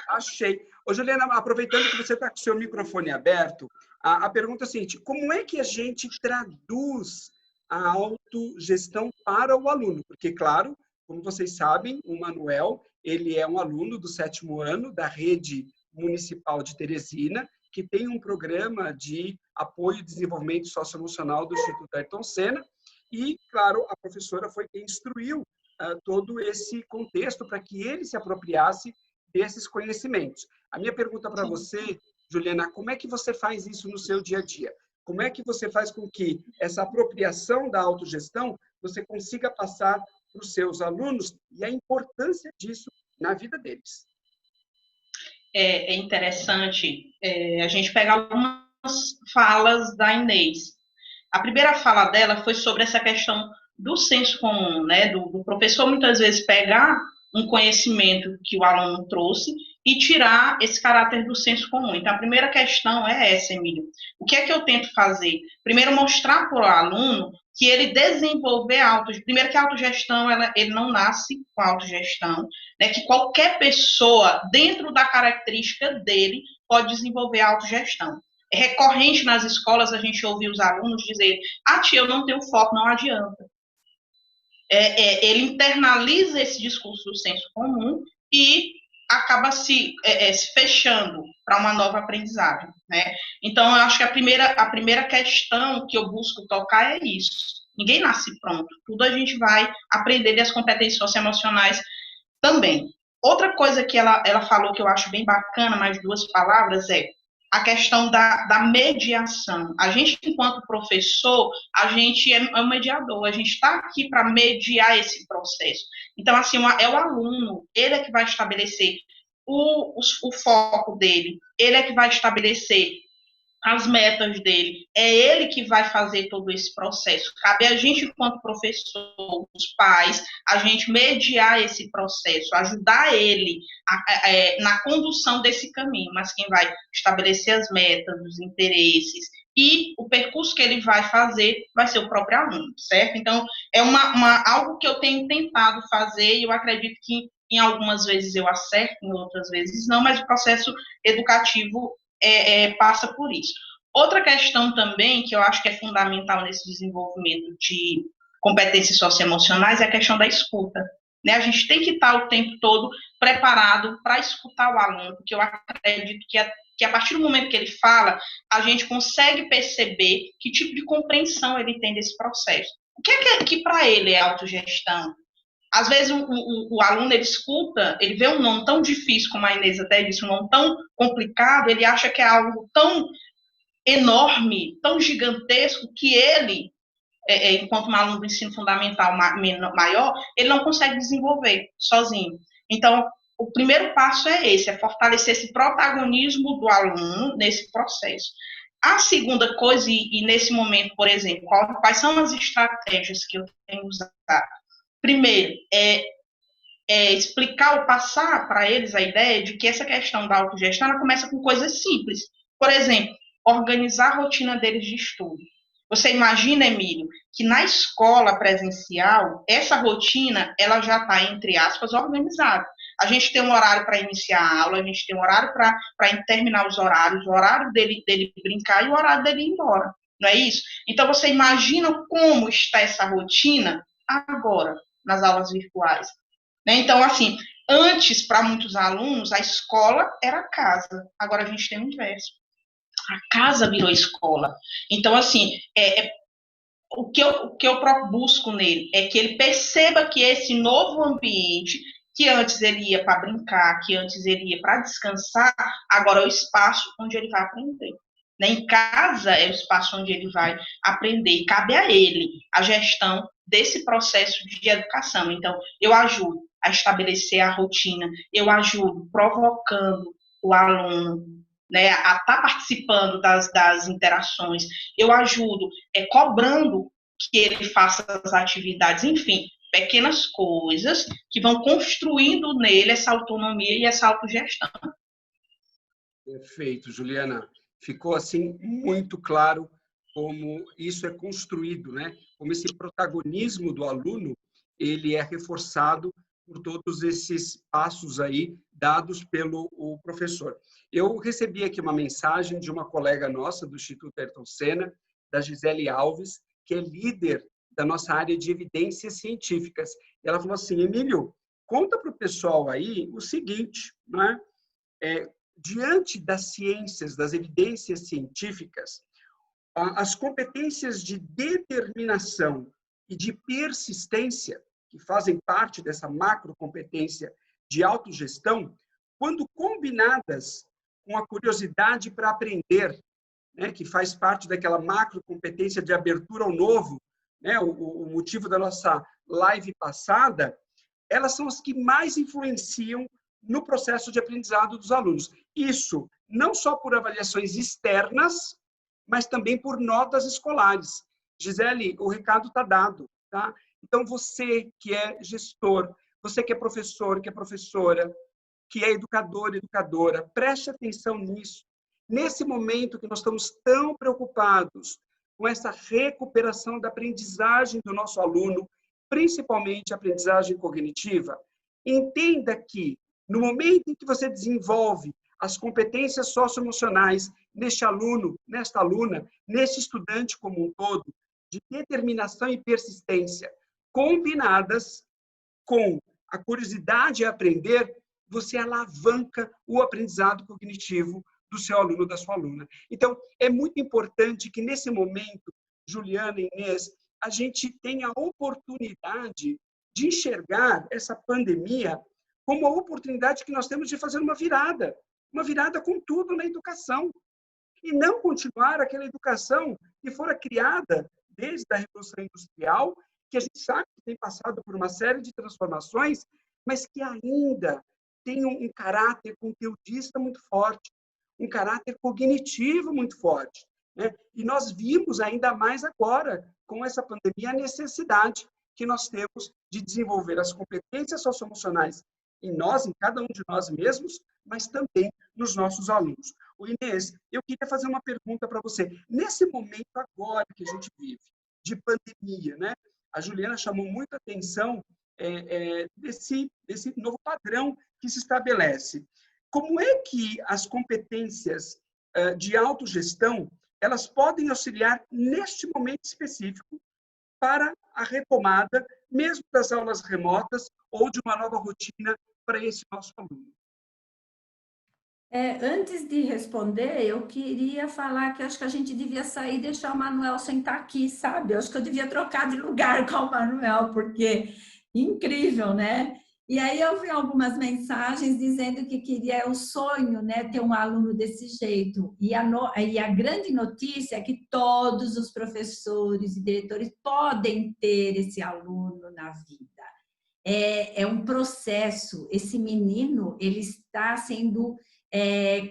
achei. Ô, Juliana, aproveitando que você está com o seu microfone aberto, a pergunta é a seguinte: como é que a gente traduz a autogestão para o aluno? Porque, claro, como vocês sabem, o Manuel, ele é um aluno do 7º ano da rede municipal de Teresina, que tem um programa de apoio e desenvolvimento socioemocional do Instituto Ayrton Senna, e, claro, a professora foi quem instruiu todo esse contexto para que ele se apropriasse desses conhecimentos. A minha pergunta para você, Juliana, como é que você faz isso no seu dia a dia? Como é que você faz com que essa apropriação da autogestão você consiga passar para os seus alunos e a importância disso na vida deles? É interessante a gente pegar algumas falas da Inês. A primeira fala dela foi sobre essa questão do senso comum, né? Do professor muitas vezes pegar um conhecimento que o aluno trouxe e tirar esse caráter do senso comum. Então, a primeira questão é essa, Emílio. O que é que eu tento fazer? Primeiro, mostrar para o aluno que ele desenvolver primeiro que a autogestão, ele não nasce com a autogestão, né? Que qualquer pessoa, dentro da característica dele, pode desenvolver a autogestão. É recorrente nas escolas a gente ouvir os alunos dizerem: tia, eu não tenho foco, não adianta. Ele internaliza esse discurso do senso comum e acaba se fechando para uma nova aprendizagem, né? Então, eu acho que a primeira questão que eu busco tocar é isso. Ninguém nasce pronto. Tudo a gente vai aprender das competências socioemocionais também. Outra coisa que ela falou que eu acho bem bacana, mais 2 palavras, é a questão da mediação. A gente, enquanto professor, a gente é um mediador, a gente está aqui para mediar esse processo. Então, assim, é o aluno, ele é que vai estabelecer o foco dele, ele é que vai estabelecer as metas dele, é ele que vai fazer todo esse processo. Cabe a gente, enquanto professor, os pais, a gente mediar esse processo, ajudar ele na condução desse caminho, mas quem vai estabelecer as metas, os interesses e o percurso que ele vai fazer vai ser o próprio aluno, certo? Então, é algo que eu tenho tentado fazer e eu acredito que em algumas vezes eu acerto, em outras vezes não, mas o processo educativo passa por isso. Outra questão também, que eu acho que é fundamental nesse desenvolvimento de competências socioemocionais, é a questão da escuta, né? A gente tem que estar o tempo todo preparado para escutar o aluno, porque eu acredito que a partir do momento que ele fala, a gente consegue perceber que tipo de compreensão ele tem desse processo. O que é que para ele é autogestão? Às vezes o aluno, ele escuta, ele vê um nome tão difícil, como a Inês até disse, um nome tão complicado, ele acha que é algo tão enorme, tão gigantesco, que ele, enquanto um aluno do ensino fundamental maior, ele não consegue desenvolver sozinho. Então, o primeiro passo é esse, é fortalecer esse protagonismo do aluno nesse processo. A segunda coisa, e nesse momento, por exemplo, quais são as estratégias que eu tenho usado? Primeiro, explicar ou passar para eles a ideia de que essa questão da autogestão ela começa com coisas simples. Por exemplo, organizar a rotina deles de estudo. Você imagina, Emílio, que na escola presencial, essa rotina ela já está, entre aspas, organizada. A gente tem um horário para iniciar a aula, a gente tem um horário para terminar os horários, o horário dele brincar e o horário dele ir embora. Não é isso? Então, você imagina como está essa rotina agora, nas aulas virtuais. Né? Então, assim, antes, para muitos alunos, a escola era a casa. Agora a gente tem o inverso. A casa virou escola. Então, assim, o que eu busco nele é que ele perceba que esse novo ambiente, que antes ele ia para brincar, que antes ele ia para descansar, agora é o espaço onde ele vai aprender. Né? Em casa é o espaço onde ele vai aprender. E cabe a ele a gestão desse processo de educação. Então, eu ajudo a estabelecer a rotina, eu ajudo provocando o aluno, né, a estar participando das interações, eu ajudo cobrando que ele faça as atividades, enfim, pequenas coisas que vão construindo nele essa autonomia e essa autogestão. Perfeito, Juliana. Ficou assim muito claro como isso é construído, né? Como esse protagonismo do aluno ele é reforçado por todos esses passos aí dados pelo professor. Eu recebi aqui uma mensagem de uma colega nossa do Instituto Ayrton Senna, da Gisele Alves, que é líder da nossa área de evidências científicas. E ela falou assim: Emílio, conta para o pessoal aí o seguinte, né? diante das ciências, das evidências científicas, as competências de determinação e de persistência, que fazem parte dessa macrocompetência de autogestão, quando combinadas com a curiosidade para aprender, né, que faz parte daquela macrocompetência de abertura ao novo, né, o motivo da nossa live passada, elas são as que mais influenciam no processo de aprendizado dos alunos. Isso não só por avaliações externas, mas também por notas escolares. Gisele, o recado está dado, tá? Então, você que é gestor, você que é professor, que é professora, que é educador, educadora, preste atenção nisso. Nesse momento que nós estamos tão preocupados com essa recuperação da aprendizagem do nosso aluno, principalmente a aprendizagem cognitiva, entenda que, no momento em que você desenvolve as competências socioemocionais neste aluno, nesta aluna, nesse estudante como um todo, de determinação e persistência, combinadas com a curiosidade a aprender, você alavanca o aprendizado cognitivo do seu aluno, da sua aluna. Então, é muito importante que, nesse momento, Juliana e Inês, a gente tenha a oportunidade de enxergar essa pandemia como a oportunidade que nós temos de fazer uma virada com tudo na educação, e não continuar aquela educação que fora criada desde a Revolução Industrial, que a gente sabe que tem passado por uma série de transformações, mas que ainda tem um caráter conteudista muito forte, um caráter cognitivo muito forte, né? E nós vimos ainda mais agora, com essa pandemia, a necessidade que nós temos de desenvolver as competências socioemocionais em nós, em cada um de nós mesmos, mas também nos nossos alunos. O Inês, eu queria fazer uma pergunta para você. Nesse momento agora que a gente vive, de pandemia, né? A Juliana chamou muita atenção desse novo padrão que se estabelece. Como é que as competências de autogestão elas podem auxiliar neste momento específico para a retomada, mesmo das aulas remotas ou de uma nova rotina para esse nosso aluno? Antes de responder, eu queria falar que acho que a gente devia sair e deixar o Manuel sentar aqui, sabe? Eu acho que eu devia trocar de lugar com o Manuel, porque incrível, né? E aí eu vi algumas mensagens dizendo que queria o sonho, né, ter um aluno desse jeito. E a grande notícia é que todos os professores e diretores podem ter esse aluno na vida. É um processo. Esse menino, ele está sendo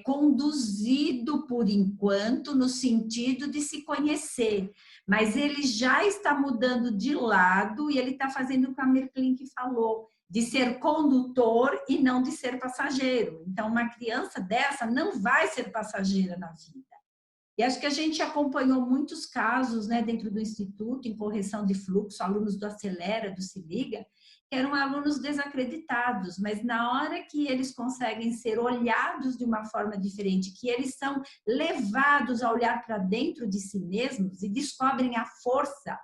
conduzido por enquanto no sentido de se conhecer, mas ele já está mudando de lado e ele está fazendo o que a Merklink falou, de ser condutor e não de ser passageiro. Então, uma criança dessa não vai ser passageira na vida. E acho que a gente acompanhou muitos casos, né, dentro do Instituto, em correção de fluxo, alunos do Acelera, do Se Liga, que eram alunos desacreditados, mas na hora que eles conseguem ser olhados de uma forma diferente, que eles são levados a olhar para dentro de si mesmos e descobrem a força,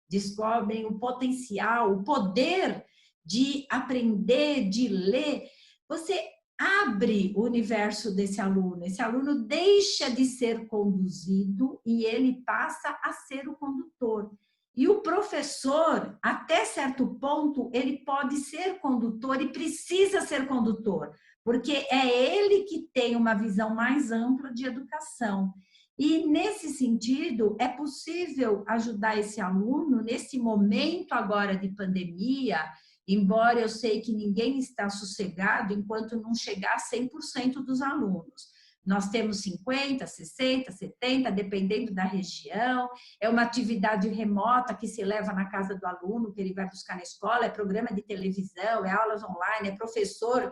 descobrem o potencial, o poder de aprender, de ler, você abre o universo desse aluno. Esse aluno deixa de ser conduzido e ele passa a ser o condutor. E o professor, até certo ponto, ele pode ser condutor e precisa ser condutor, porque é ele que tem uma visão mais ampla de educação. E, nesse sentido, é possível ajudar esse aluno nesse momento agora de pandemia, embora eu sei que ninguém está sossegado enquanto não chegar a 100% dos alunos. Nós temos 50, 60, 70, dependendo da região. É uma atividade remota que se leva na casa do aluno, que ele vai buscar na escola, é programa de televisão, é aulas online, é professor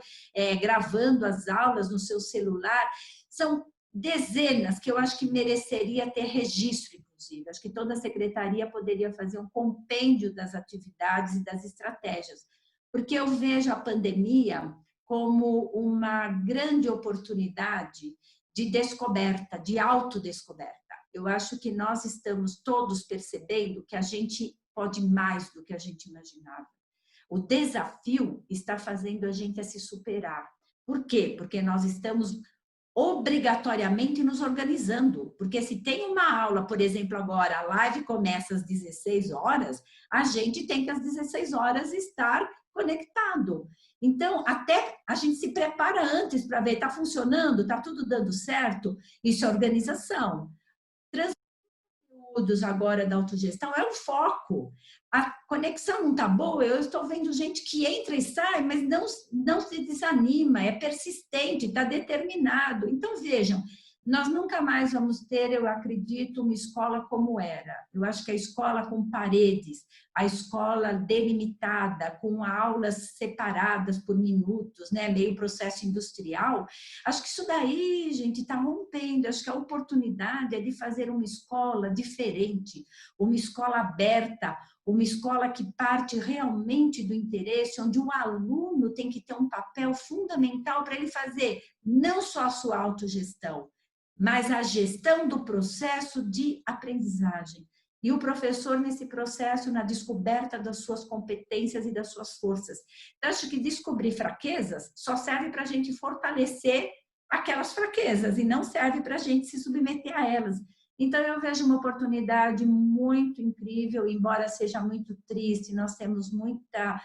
gravando as aulas no seu celular. São dezenas que eu acho que mereceria ter registro, inclusive. Acho que toda a secretaria poderia fazer um compêndio das atividades e das estratégias, porque eu vejo a pandemia como uma grande oportunidade de descoberta, de autodescoberta. Eu acho que nós estamos todos percebendo que a gente pode mais do que a gente imaginava. O desafio está fazendo a gente a se superar. Por quê? Porque nós estamos obrigatoriamente nos organizando, porque se tem uma aula, por exemplo, agora a live começa às 16 horas, a gente tem que às 16 horas estar conectado. Então, até a gente se prepara antes para ver, está funcionando, está tudo dando certo? Isso é organização. Conteúdos agora da autogestão é o foco. A conexão não está boa, eu estou vendo gente que entra e sai, mas não se desanima, é persistente, está determinado. Então, vejam, nós nunca mais vamos ter, eu acredito, uma escola como era. Eu acho que a escola com paredes, a escola delimitada, com aulas separadas por minutos, né, meio processo industrial, acho que isso daí, gente, está rompendo. Acho que a oportunidade é de fazer uma escola diferente, uma escola aberta, uma escola que parte realmente do interesse, onde o aluno tem que ter um papel fundamental para ele fazer não só a sua autogestão, mas a gestão do processo de aprendizagem. E o professor nesse processo, na descoberta das suas competências e das suas forças. Então, acho que descobrir fraquezas só serve para a gente fortalecer aquelas fraquezas e não serve para a gente se submeter a elas. Então, eu vejo uma oportunidade muito incrível, embora seja muito triste, nós temos muitas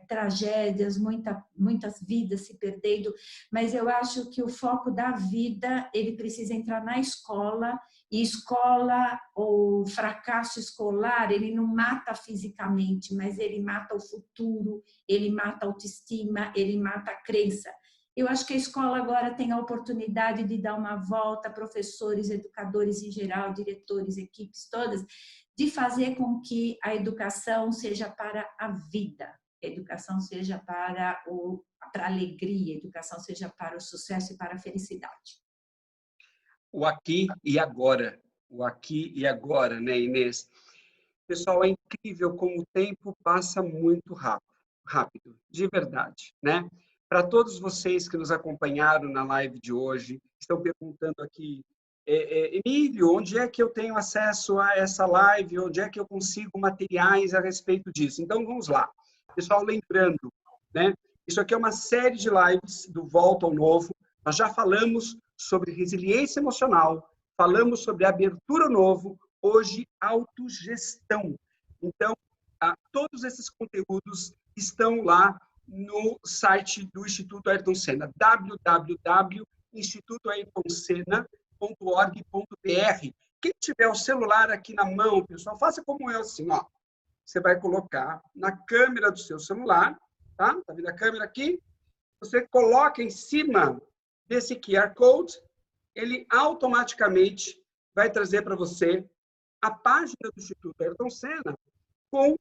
tragédias, muitas vidas se perdendo, mas eu acho que o foco da vida, ele precisa entrar na escola, e escola ou fracasso escolar, ele não mata fisicamente, mas ele mata o futuro, ele mata a autoestima, ele mata a crença. Eu acho que a escola agora tem a oportunidade de dar uma volta, professores, educadores em geral, diretores, equipes todas, de fazer com que a educação seja para a vida, a educação seja para a alegria, a educação seja para o sucesso e para a felicidade. O aqui e agora. O aqui e agora, né, Inês? Pessoal, é incrível como o tempo passa muito rápido, de verdade, né? Para todos vocês que nos acompanharam na live de hoje, estão perguntando aqui, Emílio, onde é que eu tenho acesso a essa live? Onde é que eu consigo materiais a respeito disso? Então, vamos lá. Pessoal, lembrando, né? Isso aqui é uma série de lives do Volta ao Novo. Nós já falamos sobre resiliência emocional, falamos sobre abertura ao novo, hoje autogestão. Então, todos esses conteúdos estão lá no site do Instituto Ayrton Senna, www.institutoayrtonsenna.org.br. Quem tiver o celular aqui na mão, pessoal, faça como eu, assim, ó. Você vai colocar na câmera do seu celular, tá? Tá vendo a câmera aqui? Você coloca em cima desse QR Code, ele automaticamente vai trazer para você a página do Instituto Ayrton Senna com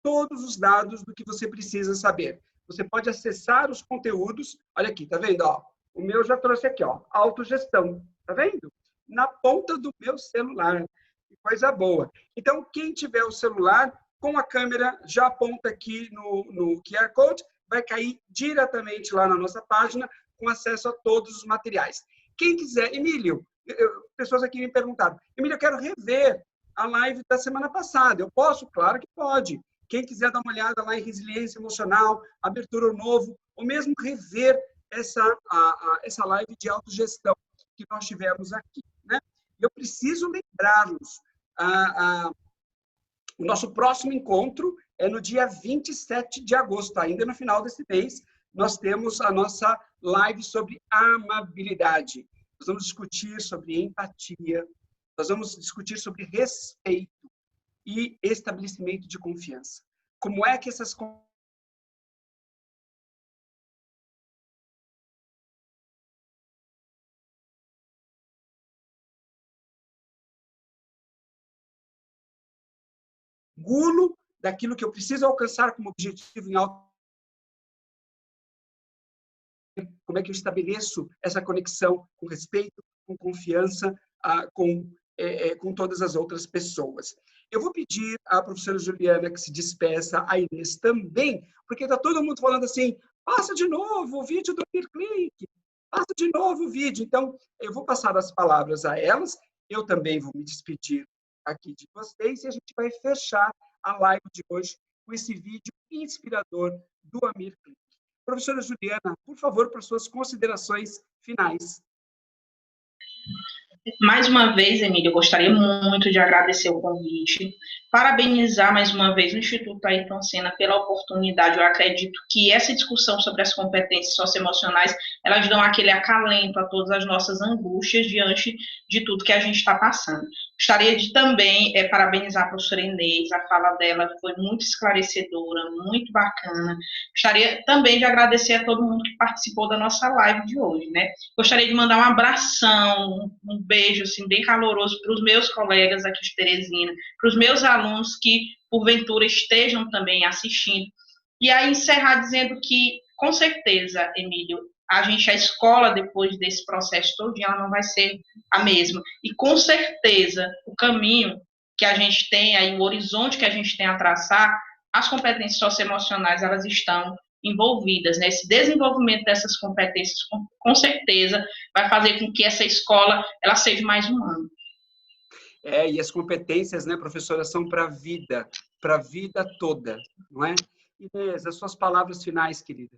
todos os dados do que você precisa saber. Você pode acessar os conteúdos. Olha aqui, tá vendo? Ó, o meu já trouxe aqui, ó, autogestão. Tá vendo? Na ponta do meu celular. Que coisa boa. Então, quem tiver o celular, com a câmera, já aponta aqui no QR Code, vai cair diretamente lá na nossa página, com acesso a todos os materiais. Quem quiser, Emílio, pessoas aqui me perguntaram, Emílio, eu quero rever a live da semana passada. Eu posso? Claro que pode. Quem quiser dar uma olhada lá em resiliência emocional, abertura ao novo, ou mesmo rever essa live de autogestão que nós tivemos aqui, né? Eu preciso lembrá-los, o nosso próximo encontro é no dia 27 de agosto, ainda no final desse mês, nós temos a nossa live sobre amabilidade. Nós vamos discutir sobre empatia, nós vamos discutir sobre respeito e estabelecimento de confiança. Como é que essas gulo daquilo que eu preciso alcançar como objetivo em alto. Como é que eu estabeleço essa conexão com respeito, com confiança, com todas as outras pessoas. Eu vou pedir à professora Juliana que se despeça, a Inês também, porque está todo mundo falando assim, passa de novo o vídeo do Peerclinic, passa de novo o vídeo. Então, eu vou passar as palavras a elas, eu também vou me despedir aqui de vocês e a gente vai fechar a live de hoje com esse vídeo inspirador do Amir Klink. Professora Juliana, por favor, para suas considerações finais. Mais uma vez, Emília, eu gostaria muito de agradecer o convite, parabenizar mais uma vez o Instituto Ayrton Senna pela oportunidade. Eu acredito que essa discussão sobre as competências socioemocionais, elas dão aquele acalento a todas as nossas angústias diante de tudo que a gente está passando. Gostaria de também parabenizar a professora Inês, a fala dela foi muito esclarecedora, muito bacana. Gostaria também de agradecer a todo mundo que participou da nossa live de hoje, né? Gostaria de mandar um abração, um beijo assim, bem caloroso para os meus colegas aqui de Teresina, para os meus alunos que, porventura, estejam também assistindo. E aí encerrar dizendo que, com certeza, Emílio, a escola, depois desse processo todo, ela não vai ser a mesma. E, com certeza, o caminho que a gente tem aí, o horizonte que a gente tem a traçar, as competências socioemocionais, elas estão envolvidas, né? Esse desenvolvimento dessas competências, com certeza, vai fazer com que essa escola ela seja mais humana. E as competências, né, professora, são para a vida toda, não é? Inês, as suas palavras finais, querida.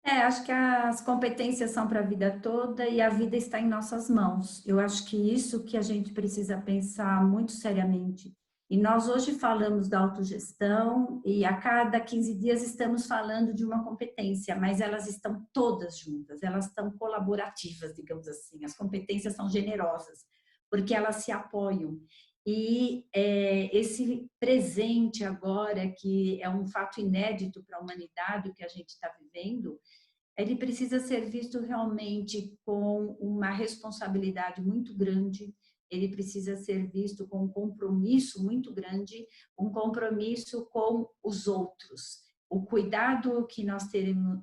Acho que as competências são para a vida toda e a vida está em nossas mãos. Eu acho que isso que a gente precisa pensar muito seriamente. E nós hoje falamos da autogestão e a cada 15 dias estamos falando de uma competência, mas elas estão todas juntas, elas estão colaborativas, digamos assim. As competências são generosas, porque elas se apoiam. E esse presente agora, que é um fato inédito para a humanidade, o que a gente está vivendo, ele precisa ser visto realmente com uma responsabilidade muito grande, ele precisa ser visto com um compromisso muito grande, um compromisso com os outros. O cuidado que nós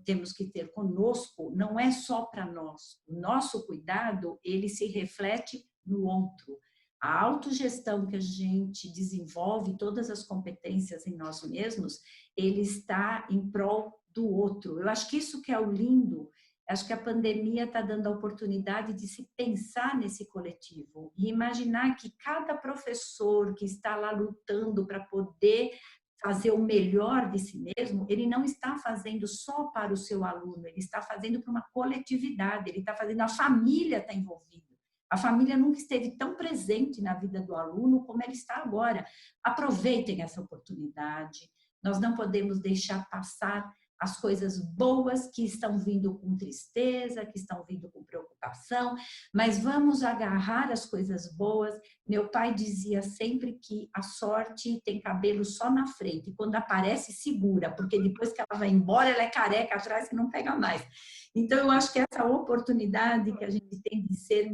temos que ter conosco não é só para nós. O nosso cuidado, ele se reflete no outro. A autogestão que a gente desenvolve, todas as competências em nós mesmos, ele está em prol do outro. Eu acho que isso que é o lindo, acho que a pandemia está dando a oportunidade de se pensar nesse coletivo e imaginar que cada professor que está lá lutando para poder fazer o melhor de si mesmo, ele não está fazendo só para o seu aluno, ele está fazendo para uma coletividade, ele está fazendo, a família está envolvida. A família nunca esteve tão presente na vida do aluno como ela está agora. Aproveitem essa oportunidade. Nós não podemos deixar passar as coisas boas que estão vindo com tristeza, que estão vindo com preocupação, mas vamos agarrar as coisas boas. Meu pai dizia sempre que a sorte tem cabelo só na frente, e quando aparece, segura, porque depois que ela vai embora, ela é careca atrás e não pega mais. Então, eu acho que essa oportunidade que a gente tem de ser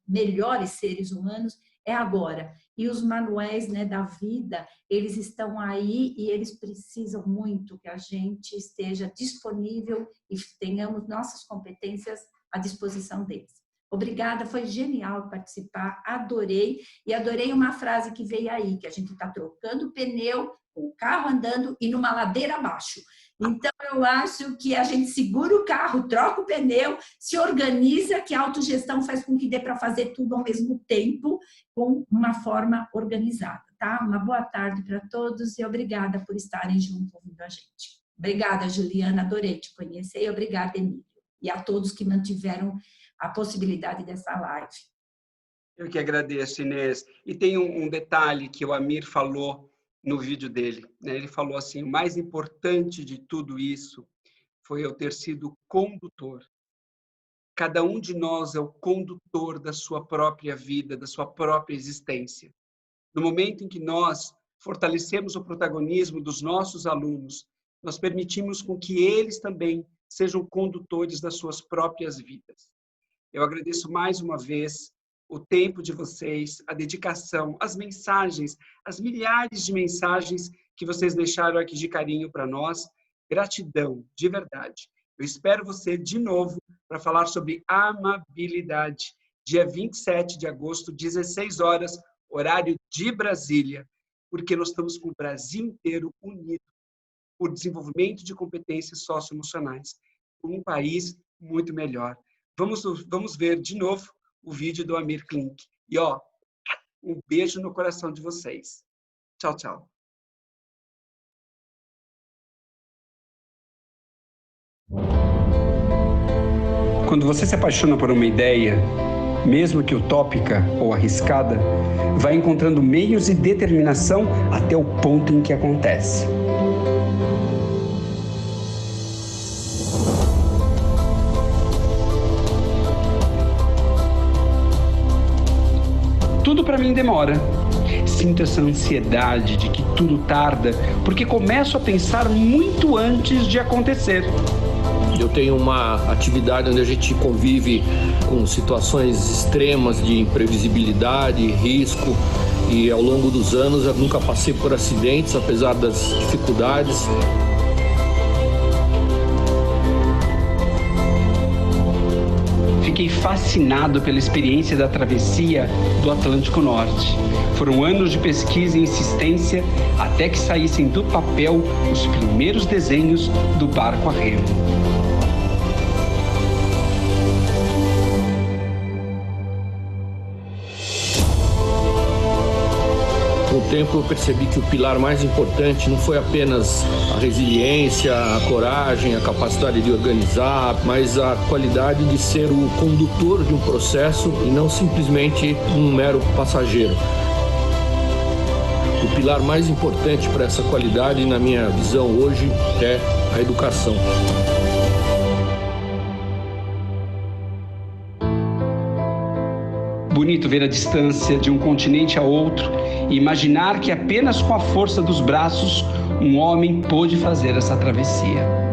melhores seres humanos é agora. E os manuais, né, da vida, eles estão aí e eles precisam muito que a gente esteja disponível e tenhamos nossas competências à disposição deles. Obrigada, foi genial participar, adorei. E adorei uma frase que veio aí, que a gente está trocando o pneu, com o carro andando e numa ladeira abaixo. Então, eu acho que a gente segura o carro, troca o pneu, se organiza, que a autogestão faz com que dê para fazer tudo ao mesmo tempo, com uma forma organizada, tá? Uma boa tarde para todos e obrigada por estarem junto ouvindo a gente. Obrigada, Juliana, adorei te conhecer e obrigada, Emílio. E a todos que mantiveram a possibilidade dessa live. Eu que agradeço, Inês. E tem um detalhe que o Amir falou no vídeo dele, né? Ele falou assim, o mais importante de tudo isso foi eu ter sido condutor. Cada um de nós é o condutor da sua própria vida, da sua própria existência. No momento em que nós fortalecemos o protagonismo dos nossos alunos, nós permitimos com que eles também sejam condutores das suas próprias vidas. Eu agradeço mais uma vez o tempo de vocês, a dedicação, as mensagens, as milhares de mensagens que vocês deixaram aqui de carinho para nós. Gratidão, de verdade. Eu espero você de novo para falar sobre amabilidade. Dia 27 de agosto, 16 horas, horário de Brasília, porque nós estamos com o Brasil inteiro unido por desenvolvimento de competências socioemocionais, por um país muito melhor. Vamos ver de novo o vídeo do Amir Klink. E, um beijo no coração de vocês. Tchau, tchau. Quando você se apaixona por uma ideia, mesmo que utópica ou arriscada, vai encontrando meios e determinação até o ponto em que acontece. Tudo para mim demora. Sinto essa ansiedade de que tudo tarda, porque começo a pensar muito antes de acontecer. Eu tenho uma atividade onde a gente convive com situações extremas de imprevisibilidade, risco, e ao longo dos anos eu nunca passei por acidentes, apesar das dificuldades. Fiquei fascinado pela experiência da travessia do Atlântico Norte. Foram anos de pesquisa e insistência até que saíssem do papel os primeiros desenhos do barco a remo. Com o tempo eu percebi que o pilar mais importante não foi apenas a resiliência, a coragem, a capacidade de organizar, mas a qualidade de ser o condutor de um processo e não simplesmente um mero passageiro. O pilar mais importante para essa qualidade, na minha visão hoje, é a educação. Bonito ver a distância de um continente a outro e imaginar que apenas com a força dos braços um homem pôde fazer essa travessia.